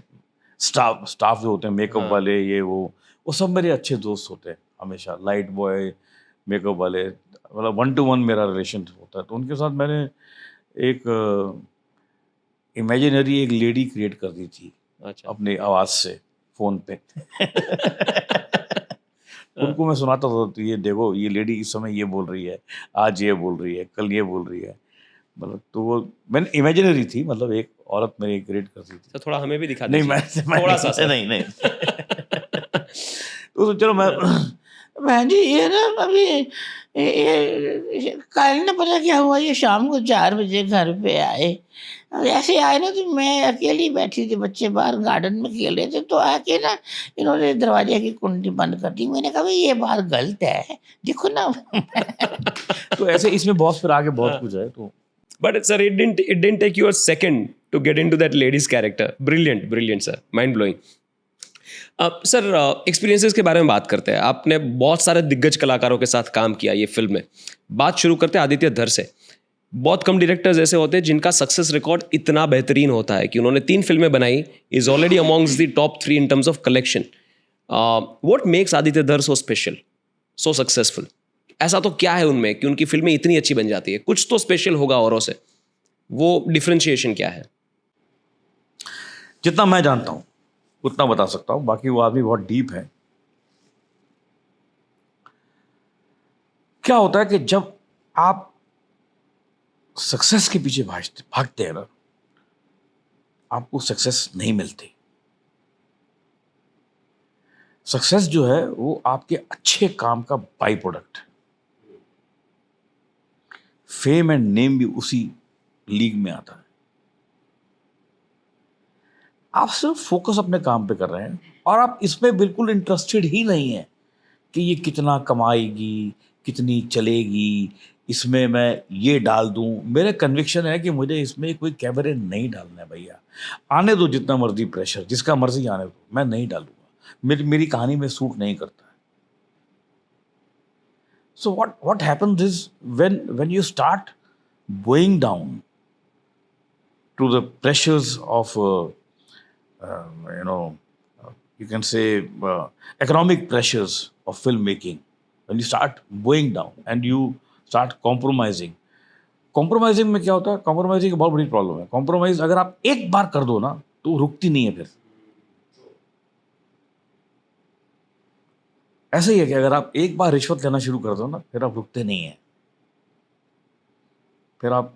स्टाफ जो होते हैं, मेकअप वाले, ये वो सब मेरे अच्छे दोस्त होते हैं हमेशा। लाइट बॉय, मेकअप वाले, मतलब 1 to 1 मेरा रिलेशन होता है। तो उनके साथ मैंने एक इमेजिनरी एक लेडी क्रिएट कर दी थी। अच्छा। अपनी आवाज़ से फ़ोन पे। उनको मैं सुनाता था, तो ये देखो ये लेडी इस समय ये बोल रही है, आज ये बोल रही है, कल ये बोल रही है, मतलब तो वो मैंने इमेजिनरी थी, मतलब एक औरत मेरी क्रिएट कर दी थी। तो थोड़ा हमें भी दिखा नहीं, दीजिए मैं थोड़ा सा सर। नहीं तो चलो मैं बहन जी ये ना अभी कल ना पता क्या हुआ, ये शाम को 4 बजे घर पे आए। ऐसे आए ना, तो मैं अकेली बैठी थी, बच्चे बाहर गार्डन में खेल रहे थे, तो आके ना इन्होंने दरवाजे की कुंडी बंद कर दी। मैंने कहा भाई ये बात गलत है, देखो ना। तो ऐसे इसमें बहुत फिर आगे बहुत कुछ है। तो But sir, it didn't take you a second to get into that lady's character. Brilliant sir, mind blowing. Sir experiences के बारे में बात करते हैं। आपने बहुत सारे दिग्गज कलाकारों के साथ काम किया ये फिल्म में। बात शुरू करते हैं आदित्य धर से। बहुत कम डायरेक्टर्स ऐसे होते हैं जिनका सक्सेस रिकॉर्ड इतना बेहतरीन होता है कि उन्होंने 3 फिल्में बनाई, is already amongst the top 3 in terms of collection. What makes Aditya धर सो स्पेशल, सो सक्सेसफुल? ऐसा तो क्या है उनमें कि उनकी फिल्में इतनी अच्छी बन जाती है? कुछ तो स्पेशल होगा औरों से, वो डिफरेंशिएशन क्या है? जितना मैं जानता हूँ उतना बता सकता हूँ, बाकी वो आदमी बहुत डीप है। क्या होता है कि जब आप सक्सेस के पीछे भागते हैं ना, आपको सक्सेस नहीं मिलती। सक्सेस जो है वो आपके अच्छे काम का बाई प्रोडक्ट है। फेम एंड नेम भी उसी लीग में आता है। आप सिर्फ फोकस अपने काम पे कर रहे हैं और आप इसमें बिल्कुल इंटरेस्टेड ही नहीं है कि ये कितना कमाएगी, कितनी चलेगी, इसमें मैं ये डाल दूं। मेरे कन्विक्शन है कि मुझे इसमें कोई कैमरे नहीं डालना है भैया। आने दो जितना मर्जी प्रेशर, जिसका मर्जी आने दो, मैं नहीं डालूंगा। मेरी कहानी में सूट नहीं करता है। So what happens is when you start going down to the pressures of you can say economic pressures of filmmaking, when you start going down and you start compromising compromising में क्या होता है, compromising की बहुत बड़ी problem है। Compromise अगर आप एक बार कर दो ना तो वो रुकती नहीं है फिर। ऐसा ही है कि अगर आप एक बार रिश्वत लेना शुरू कर दो ना फिर आप रुकते नहीं हैं, फिर आप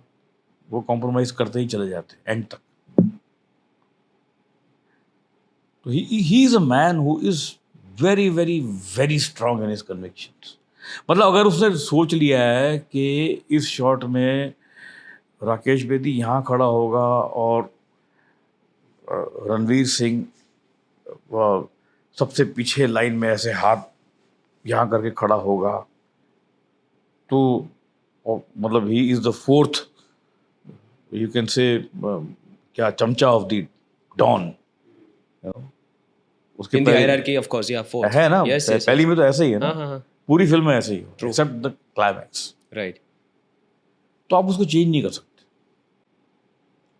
वो कॉम्प्रोमाइज करते ही चले जाते हैं एंड तक। तो he is a man who is very very very strong in his convictions. मतलब अगर उसने सोच लिया है कि इस शॉट में राकेश बेदी यहाँ खड़ा होगा और रणवीर सिंह सबसे पीछे लाइन में ऐसे हाथ यहाँ करके खड़ा होगा, तो मतलब he is the fourth, you can say क्या, चमचा ऑफ द डॉन। उसके In the hierarchy, of course, yeah, fourth. है ना, Yes, yes, पहली में तो ऐसे ही है ना, हाँ. पूरी फिल्म में ऐसे ही हो एक्सेप्ट द क्लाइमैक्स। Right. तो आप उसको चेंज नहीं कर सकते।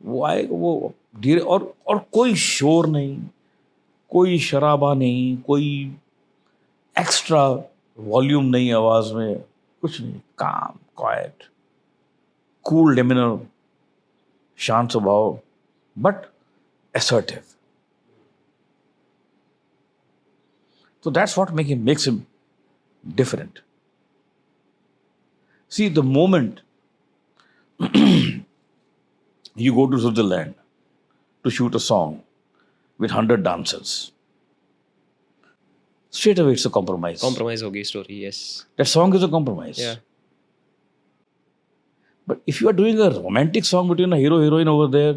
वो आएगा वो धीरे, और कोई शोर नहीं, कोई शराबा नहीं, कोई एक्स्ट्रा वॉल्यूम नहीं आवाज में, कुछ नहीं, काम, क्वाइट, कूल डेमिनर, शांत स्वभाव, but assertive. So that's what makes him different. See, the moment you go to Switzerland to shoot a song with 100 dancers, straight away it's a compromise. Compromise होगी story, yes. That song is a compromise. Yeah. But if you are doing a romantic song between a hero heroine over there,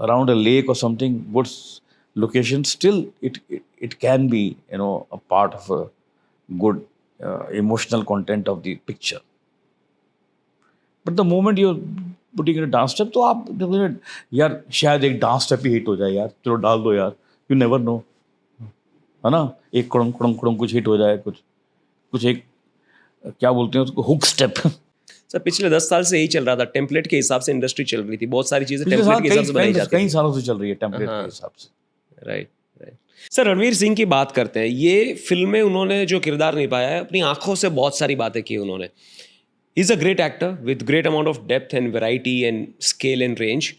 around a lake or something, what's location, still it can be a part of a good emotional content of the picture. But the moment you're putting in a dance step, तो आप यार शायद एक dance step ही hit हो जाए यार, चलो डाल दो यार, यू नेवर नो, है ना, एक कुड़म कुड़म कुड़म कुछ हिट हो जाए, कुछ एक क्या बोलते हैं उसको, हुक स्टेप। सर पिछले 10 साल से यही चल रहा था, टेम्पलेट के हिसाब से इंडस्ट्री चल रही थी, बहुत सारी चीजें टेम्पलेट के हिसाब से बनाई जाती कई सालों से चल रही है टेम्पलेट के हिसाब से। राइट। सर रणवीर सिंह की बात करते हैं, ये फिल्म में उन्होंने जो किरदार निभाया है, अपनी आंखों से बहुत सारी बातें की उन्होंने। He is a great actor with great amount of depth and variety and scale and range,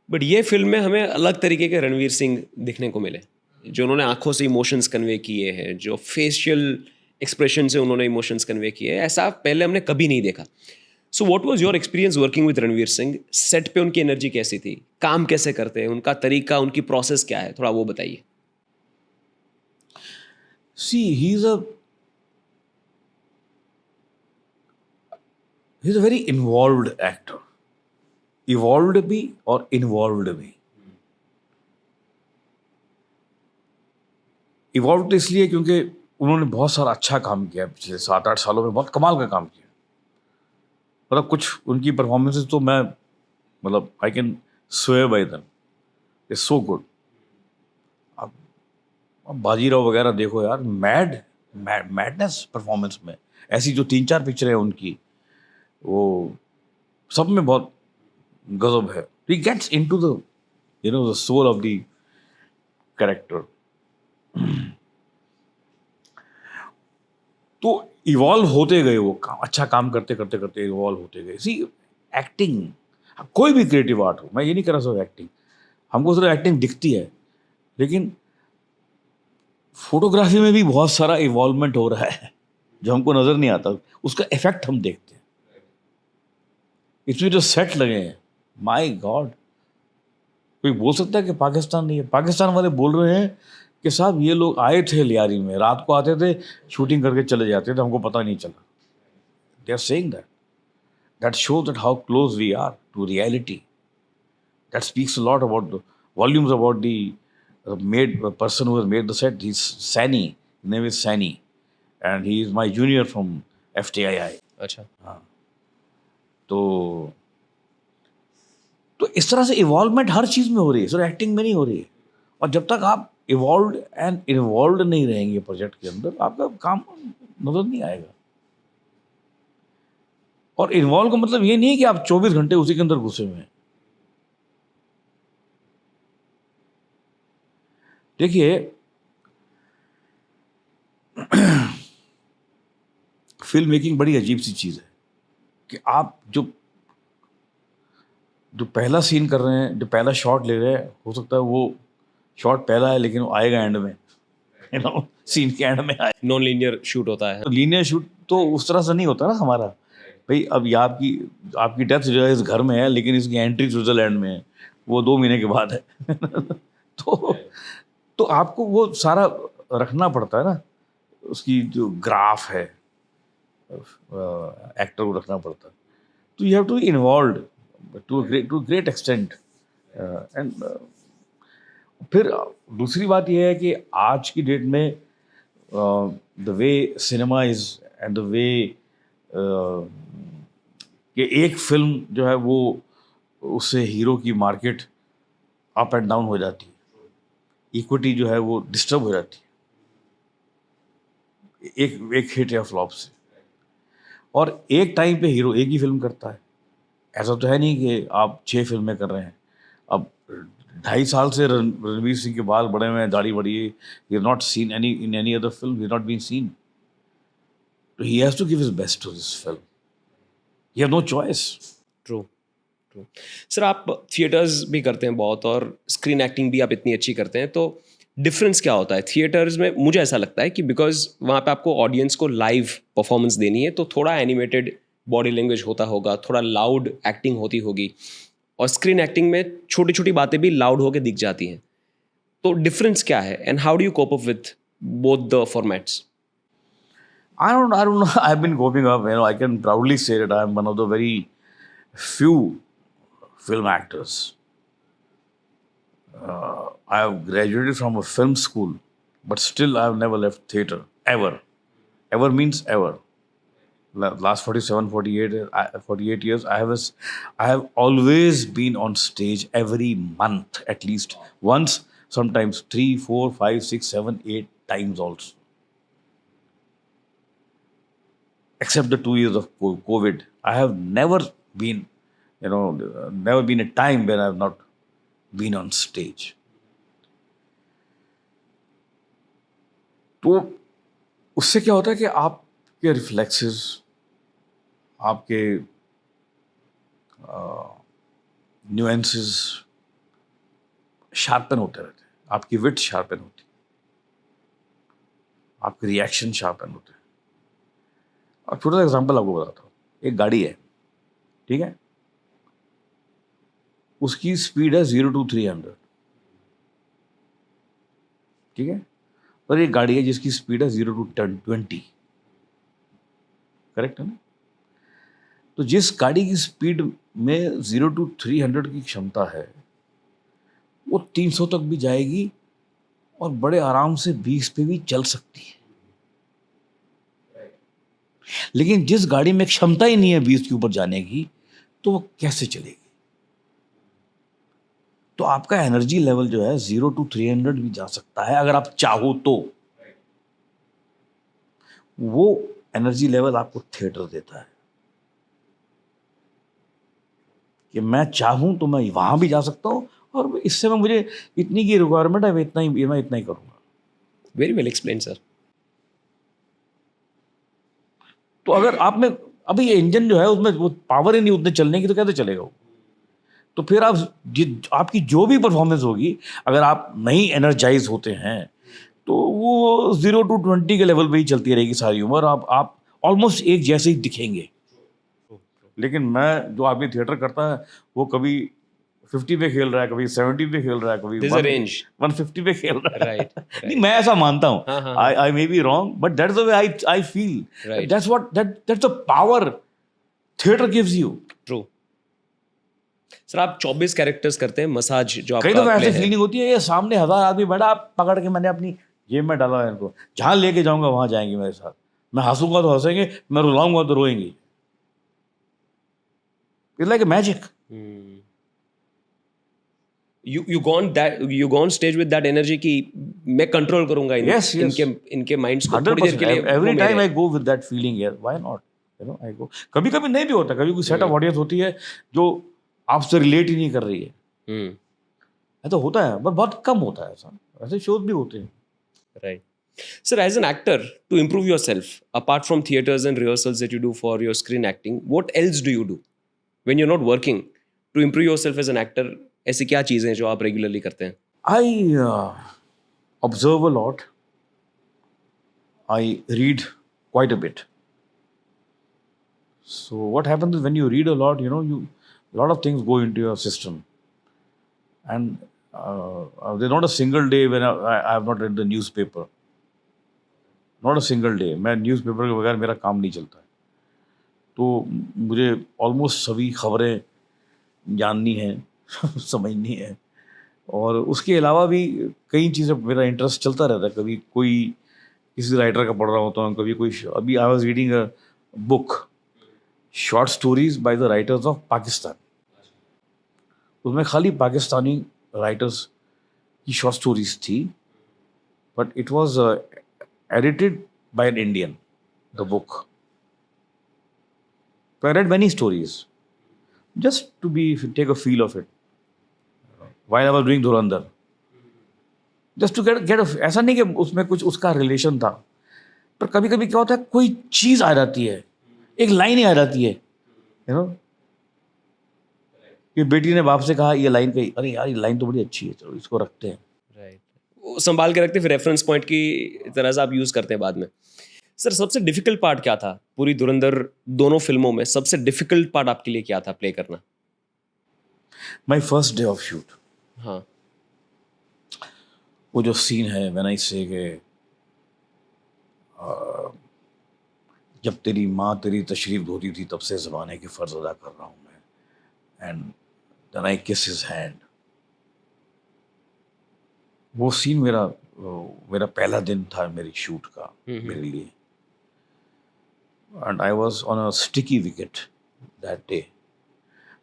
but ये फिल्म में हमें अलग तरीके के रणवीर सिंह दिखने को मिले, जो उन्होंने आंखों से इमोशंस कन्वे किए हैं, जो फेशियल एक्सप्रेशन से उन्होंने इमोशंस कन्वे किए हैं, ऐसा पहले हमने कभी नहीं देखा। So what was your experience working with Ranveer Singh? Set पे उनकी एनर्जी कैसी थी, काम कैसे करते हैं, उनका तरीका, उनकी प्रोसेस क्या है, थोड़ा वो बताइए। See, he's a very involved actor. Evolved भी और involved भी। Evolved इसलिए क्योंकि उन्होंने बहुत सारा अच्छा काम किया पिछले 7-8 सालों में, बहुत कमाल का काम किया। मतलब कुछ उनकी परफॉर्मेंसेस तो मैं मतलब I can swear by them, it's so good. अब बाजीराव वगैरह देखो यार, मैडनेस परफॉर्मेंस में, ऐसी जो 3-4 पिक्चरें हैं उनकी, वो सब में बहुत गजब है। He gets into the the soul of the character. तो इवॉल्व होते गए वो काम, अच्छा काम करते करते करते इवॉल्व होते गए। सी एक्टिंग, कोई भी क्रिएटिव आर्ट हो, मैं ये नहीं कह रहा सिर्फ एक्टिंग, हमको सिर्फ एक्टिंग दिखती है, लेकिन फोटोग्राफी में भी बहुत सारा इवॉल्वमेंट हो रहा है जो हमको नजर नहीं आता, उसका इफेक्ट हम देखते हैं। इसमें जो सेट लगे हैं, माय गॉड, कोई बोल सकता है कि पाकिस्तान नहीं है? पाकिस्तान वाले बोल रहे हैं कि साहब ये लोग आए थे लियारी में, रात को आते थे, शूटिंग करके चले जाते थे, हमको पता नहीं चला। They are saying that shows that how close we are to reality. That speaks a lot about the volumes about the person who has made the set. He's Sani, his name is Sani, and he is my junior from FTII. अच्छा, हाँ, तो इस तरह से involvement हर चीज में हो रही है, सिर्फ एक्टिंग में नहीं हो रही है। और जब तक आप इवॉल्व्ड एंड इन्वॉल्व्ड नहीं रहेंगे प्रोजेक्ट के अंदर, आपका काम नजर नहीं आएगा। और इन्वॉल्व का मतलब ये नहीं है कि आप 24 घंटे उसी के अंदर घुसे हुए हैं। देखिए, फिल्म मेकिंग बड़ी अजीब सी चीज है कि आप जो जो पहला सीन कर रहे हैं, जो पहला शॉट ले रहे हैं, हो सकता है वो शॉट पहला है लेकिन वो आएगा एंड में, यू नो, सीन के एंड में आए। नॉन लीनियर शूट होता है। तो लीनियर शूट तो उस तरह से नहीं होता ना हमारा, भाई अब ये आपकी डेथ जो है इस घर में है लेकिन इसकी एंट्री स्विट्जरलैंड में है, वो 2 महीने के बाद है। तो आपको वो सारा रखना पड़ता है ना, उसकी जो ग्राफ है एक्टर को रखना पड़ता है, तो you have to be involve to great extent. And फिर दूसरी बात यह है कि आज की डेट में the way cinema is and the way कि एक फिल्म जो है वो उससे हीरो की मार्केट अप एंड डाउन हो जाती है, इक्विटी जो है वो डिस्टर्ब हो जाती है एक हिट या फ्लॉप से। और एक टाइम पे हीरो एक ही फिल्म करता है, ऐसा तो है नहीं कि आप 6 फिल्में कर रहे हैं। अब 2.5 साल से रणवीर सिंह के बाल बड़े हुए हैं, दाढ़ी बड़ी है, he have not seen any other film, he have not been seen, तो he has to give his best to this film, he have no choice. True true. Sir आप थिएटर्स भी करते हैं बहुत और स्क्रीन एक्टिंग भी आप इतनी अच्छी करते हैं, तो डिफरेंस क्या होता है थिएटर्स में? मुझे ऐसा लगता है कि बिकॉज वहाँ पे आपको ऑडियंस को लाइव परफॉर्मेंस देनी है, तो थोड़ा एनिमेटेड बॉडी लैंग्वेज होता होगा, थोड़ा लाउड एक्टिंग होती होगी, और स्क्रीन एक्टिंग में छोटी छोटी बातें भी लाउड होकर दिख जाती हैं, तो डिफरेंस क्या है and how do you cope up with both the formats? I don't know. I've been coping up. You know, I can proudly say that I am one of the very few film actors. I have graduated from a film school, but still I have never left theatre ever. Ever means ever. Last 48 years, I have always been on stage every month, at least once, sometimes 3, 4, 5, 6, 7, 8 times also. Except the 2 years of COVID, I have never been, never been a time when I have not been on stage. तो उससे क्या होता है कि आपके reflexes, आपके nuances sharpen होते रहते हैं, आपकी विट शार्पन होती है, आपके रिएक्शन शार्पन होते हैं। और छोटा सा एग्जाम्पल आपको बताता हूँ, एक गाड़ी है, ठीक है, उसकी स्पीड है 0 to 300, ठीक है, और एक गाड़ी है जिसकी स्पीड है 0 to 20, करेक्ट है ना? तो जिस गाड़ी की स्पीड में 0 to 300 की क्षमता है, वो 300 तक भी जाएगी और बड़े आराम से 20 पे भी चल सकती है। लेकिन जिस गाड़ी में क्षमता ही नहीं है 20 के ऊपर जाने की, तो वो कैसे चलेगी? तो आपका एनर्जी लेवल जो है 0 to 300 भी जा सकता है अगर आप चाहो तो। वो एनर्जी लेवल आपको थिएटर देता है कि मैं चाहूं तो मैं वहां भी जा सकता हूं, और इससे मैं मुझे इतनी की रिक्वायरमेंट है, मैं इतना ही करूंगा। Very well explain sir. तो अगर आप में अभी ये इंजन जो है उसमें वो पावर ही नहीं उतने चलने की, तो कैसे चलेगा वो? तो फिर आपकी जो भी परफॉर्मेंस होगी, अगर आप नहीं एनर्जाइज होते हैं, तो वो 0 to 20 के लेवल पे ही चलती रहेगी सारी उम्र। आप ऑलमोस्ट एक जैसे ही दिखेंगे। लेकिन मैं जो आदमी थिएटर करता है, वो कभी 50 पे खेल रहा है, कभी 70 पे खेल रहा है, कभी 150 पे खेल रहा है। Right. नहीं, मैं ऐसा मानता हूँ। I may be wrong, but that's the way I feel. That's the power theatre gives you. True. Sir आप 24 कैरेक्टर्स करते हैं, मसाज जो आपका कई दफा play ऐसी है। फीलिंग होती है, ये सामने 1000 आदमी बैठा, आप पकड़ के मैंने अपनी जेब में डाला है इनको, जहाँ लेके जाऊंगा वहां जाएंगे मेरे साथ। मैं हंसूंगा तो हंसेंगे, मैं रुलाऊंगा तो रोएंगे। It's like a magic. You go on stage with that energy कि मैं कंट्रोल करूंगा Yes. इनके माइंड्स को थोड़ी देर के लिए। 100%. Every time I go with that feeling, yeah, why not? I go. कभी कभी नहीं भी होता, कभी कोई सेट ऑफ ऑडियंस होती है जो आपसे रिलेट ही नहीं कर रही है। ऐसा होता है, पर बहुत कम होता है ऐसा। ऐसे शोज भी होते हैं। Right. Sir, as an actor, to improve yourself, apart from theaters and rehearsals that you do for your screen acting, what else do you do when you're not working? To improve yourself as an actor ऐसी क्या चीज़ें हैं जो आप regularly करते हैं? I observe a lot. I read quite a bit. So what happens is when you read a lot, a lot of things go into your system. And there's not a single day when I have not read the newspaper. Not a single day. मैं newspaper के बगैर मेरा काम नहीं चलता है. तो मुझे ऑलमोस्ट सभी खबरें जाननी है, समझनी है. और उसके अलावा भी कई चीज़ें मेरा इंटरेस्ट चलता रहता है. कभी कोई किसी राइटर का पढ़ रहा होता हूँ, कभी कोई अभी I was reading a book short stories by the writers of Pakistan. उसमें खाली पाकिस्तानी राइटर्स की शॉर्ट स्टोरीज थी, but it was edited by an Indian, the book. So I read many stories just to take a feel of it while I was doing Dhurandhar. Just to get ऐसा नहीं कि उसमें कुछ उसका relation था, पर कभी कभी क्या होता है कोई चीज़ आ जाती है, एक लाइन ही आ जाती है, कि बेटी ने बाप से कहा ये लाइन कही, अरे यार ये लाइन तो बड़ी अच्छी है, चलो इसको रखते हैं. राइट, वो संभाल के रखते, फिर रेफरेंस पॉइंट की तरह से आप यूज़ करते हैं बाद में. सर सबसे डिफिकल्ट पार्ट क्या था पूरी धुरंधर दोनों फिल्मों में? सबसे डिफिकल्ट पार्ट आपके लिए क्या था प्ले करना? My first day of shoot. हाँ, वो जो सीन है व्हेन आई से कि जब तेरी माँ तेरी तशरीफ धोती थी तब से ज़माने के फ़र्ज अदा कर रहा हूँ मैं, एंड देन आई किस हिज हैंड. वो सीन मेरा पहला दिन था मेरी शूट का मेरे लिए. And I was on a sticky wicket that day.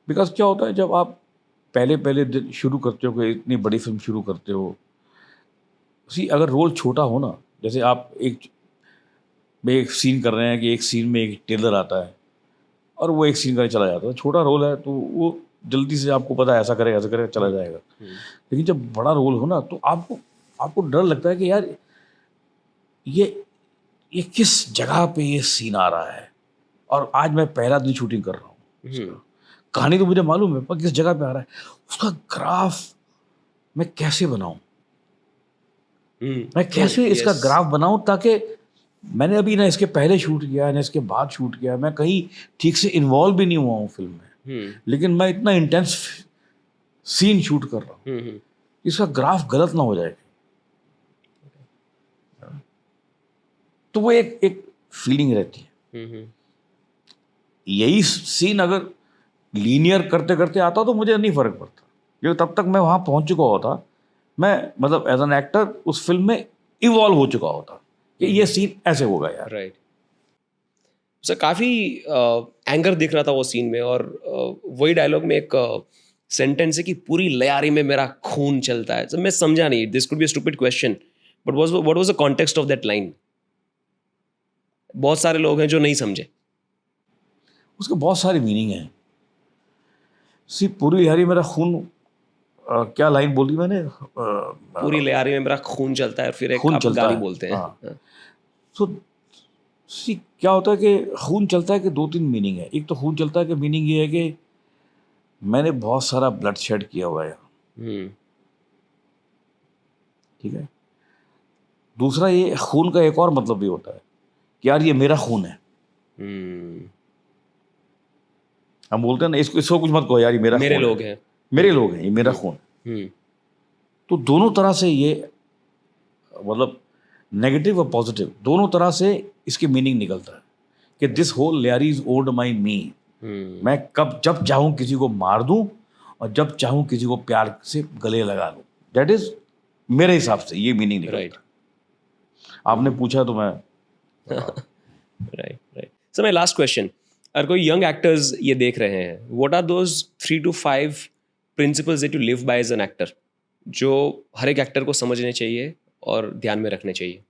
Because क्या होता है जब आप पहले दिन शुरू करते हो, कोई इतनी बड़ी फिल्म शुरू करते हो, अगर रोल छोटा हो ना, जैसे आप एक सीन कर रहे हैं कि एक सीन में एक टेलर आता है और वो एक सीन का चला जाता है. छोटा रोल है तो वो जल्दी से आपको पता है ऐसा करेगा चला जाएगा. लेकिन जब बड़ा रोल हो ना तो आपको डर लगता है कि यार ये किस जगह पे ये सीन आ रहा है, और आज मैं पहला दिन शूटिंग कर रहा हूँ. कहानी तो मुझे मालूम है पर किस जगह पे आ रहा है, उसका ग्राफ मैं कैसे बनाऊं, मैं कैसे इसका ग्राफ बनाऊं, ताकि मैंने अभी ना इसके पहले शूट किया ना इसके बाद शूट किया, मैं कहीं ठीक से इन्वॉल्व भी नहीं हुआ हूँ फिल्म में, लेकिन मैं इतना इंटेंस सीन शूट कर रहा हूँ, इसका ग्राफ गलत ना हो जाए. तो वो एक फीलिंग रहती है. यही सीन अगर लीनियर करते करते आता तो मुझे नहीं फर्क पड़ता, क्योंकि तब तक मैं वहाँ पहुँच चुका होता, मैं मतलब एज एन एक्टर उस फिल्म में इवॉल्व हो चुका होता कि ये सीन ऐसे होगा यार. राइट सर, काफ़ी एंगर दिख रहा था वो सीन में, और वही डायलॉग में एक सेंटेंस है कि पूरी लयारी में मेरा खून चलता है. तो मैं समझा नहीं, this could be a stupid question, but what was the context of that line? बहुत सारे लोग हैं जो नहीं समझे. उसके बहुत सारी मीनिंग है. पूरी लयारी मेरा खून, क्या लाइन बोली मैंने? पूरी लयारी में मेरा खून चलता है, और फिर एक खून आप चलता गाली है. बोलते हैं. हाँ. तो क्या होता है कि खून चलता है कि 2-3 मीनिंग है. एक तो खून चलता है कि मीनिंग ये है कि मैंने बहुत सारा ब्लड शेड किया हुआ है, ठीक है. दूसरा ये खून का एक और मतलब भी होता है कि यार ये मेरा खून है. हम बोलते हैं ना इसको कुछ मत कहो यार, ये मेरे लोग हैं, मेरे लोग हैं, ये मेरा खून. तो दोनों तरह से ये मतलब नेगेटिव और पॉजिटिव दोनों तरह से इसकी मीनिंग निकलता है कि this whole Lyari is old my me. मैं जब चाहूँ किसी को मार दूं और जब चाहूँ किसी को प्यार से गले लगा लूं. दैट इज मेरे हिसाब से ये मीनिंग निकलता है. आपने पूछा तो मैं right. Sir my last question, अगर कोई यंग एक्टर्स ये देख रहे हैं, what are those 3 to 5 principles that you live by as an actor, जो हर एक एक्टर को समझने चाहिए और ध्यान में रखने चाहिए?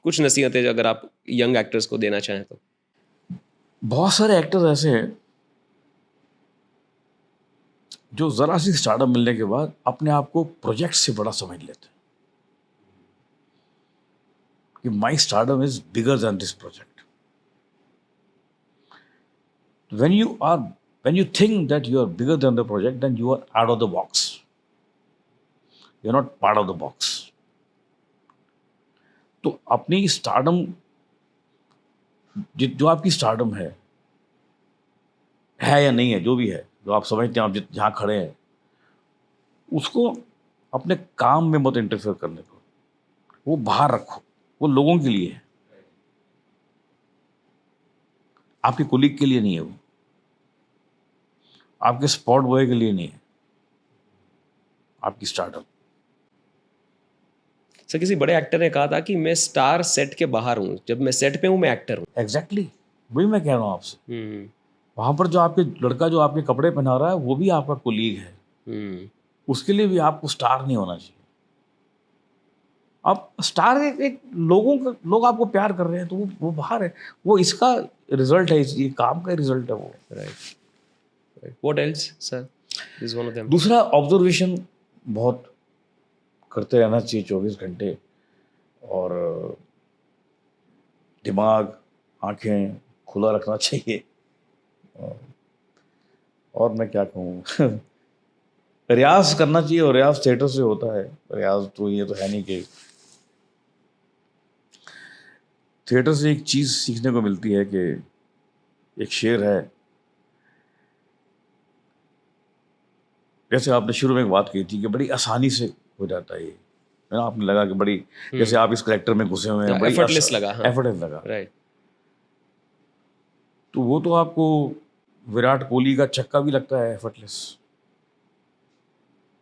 कुछ नसीहतें अगर आप यंग एक्टर्स को देना चाहें तो. बहुत सारे एक्टर्स ऐसे हैं जो ज़रा सी स्टारडम मिलने के बाद अपने आप को प्रोजेक्ट से बड़ा समझ लेते हैं कि my stardom is bigger than this project. When you are when you think that you are bigger than the project, then you are out of the box. You're not part of the box. तो अपनी stardom, जो आपकी stardom है या नहीं है, जो भी है, जो आप समझते हैं आप जहाँ खड़े हैं, उसको अपने काम में मत इंटरफेयर करने को, वो बाहर रखो, वो लोगों के लिए है, आपके कोलीग के लिए नहीं है, वो आपके स्पॉट बॉय के लिए नहीं है, आपकी स्टार्टअप। सर किसी बड़े एक्टर ने कहा था कि मैं स्टार सेट के बाहर हूँ, जब मैं सेट पे हूँ मैं एक्टर हूँ। एग्जैक्टली वही मैं कह रहा हूँ आपसे। वहाँ पर जो आपके लड़का जो आपके कपड़े पहना रहा है वो भी आपका कोलीग है, उसके लिए भी आपको स्टार नहीं होना चाहिए। आप स्टार एक लोग आपको प्यार कर रहे हैं तो वो बाहर है, वो इसका रिजल्ट है, ये काम का रिजल्ट है वो। Right. What else sir? This is one of them. दूसरा, ऑब्जर्वेशन बहुत करते रहना चाहिए 24 घंटे, और दिमाग आंखें खुला रखना चाहिए। और मैं क्या कहूँ रियाज करना चाहिए, और रियाज थिएटर से होता है। रियाज तो ये तो है नहीं कि थिएटर से एक चीज़ सीखने को मिलती है कि एक शेर है, जैसे आपने शुरू में एक बात कही थी कि बड़ी आसानी से हो जाता है ये, है ना, आपने लगा कि बड़ी जैसे आप इस करेक्टर में घुसे हुए हैं, बड़ी एफर्टलेस लगा। हाँ। एफर्टलेस लगा। राइट। तो वो तो आपको विराट कोहली का छक्का भी लगता है एफर्टलेस।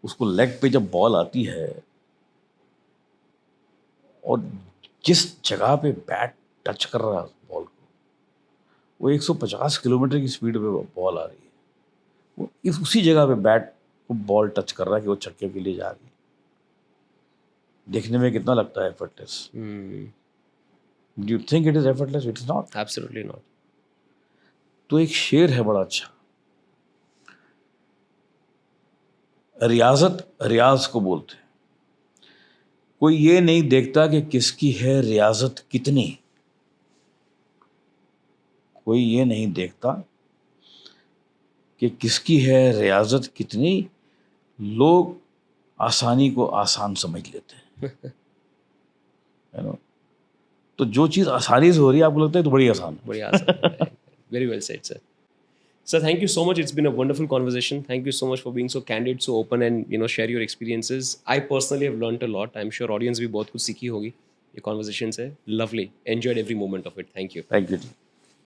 उसको लेग पे जब बॉल आती है और जिस जगह पे बैट टच कर रहा है बॉल को, वो 150 किलोमीटर की स्पीड पे बॉल आ रही है, वो उसी जगह पे बैट को बॉल टच कर रहा है कि वो छक्के के लिए जा रही है। देखने में कितना लगता है effortless? Do you think it is effortless? It is not, absolutely not. तो एक शेर है बड़ा अच्छा, रियाजत रियाज को बोलते हैं, कोई ये नहीं देखता कि किसकी है रियाजत कितनी, कोई ये नहीं देखता कि किसकी है रियाजत कितनी, लोग आसानी को आसान समझ लेते हैं। है ना? तो जो चीज़ आसानी से हो रही है आपको लगता है तो बड़ी आसान है। बड़ी आसान। Very well said, sir. Sir, thank you so much. It's been a wonderful conversation. Thank you so much for being so candid, so open, and share your experiences. I personally have learned a lot. I'm sure audience भी बहुत कुछ सीखी होगी ये conversation से. Lovely. Enjoyed every moment of it. Thank you. Thank you ji.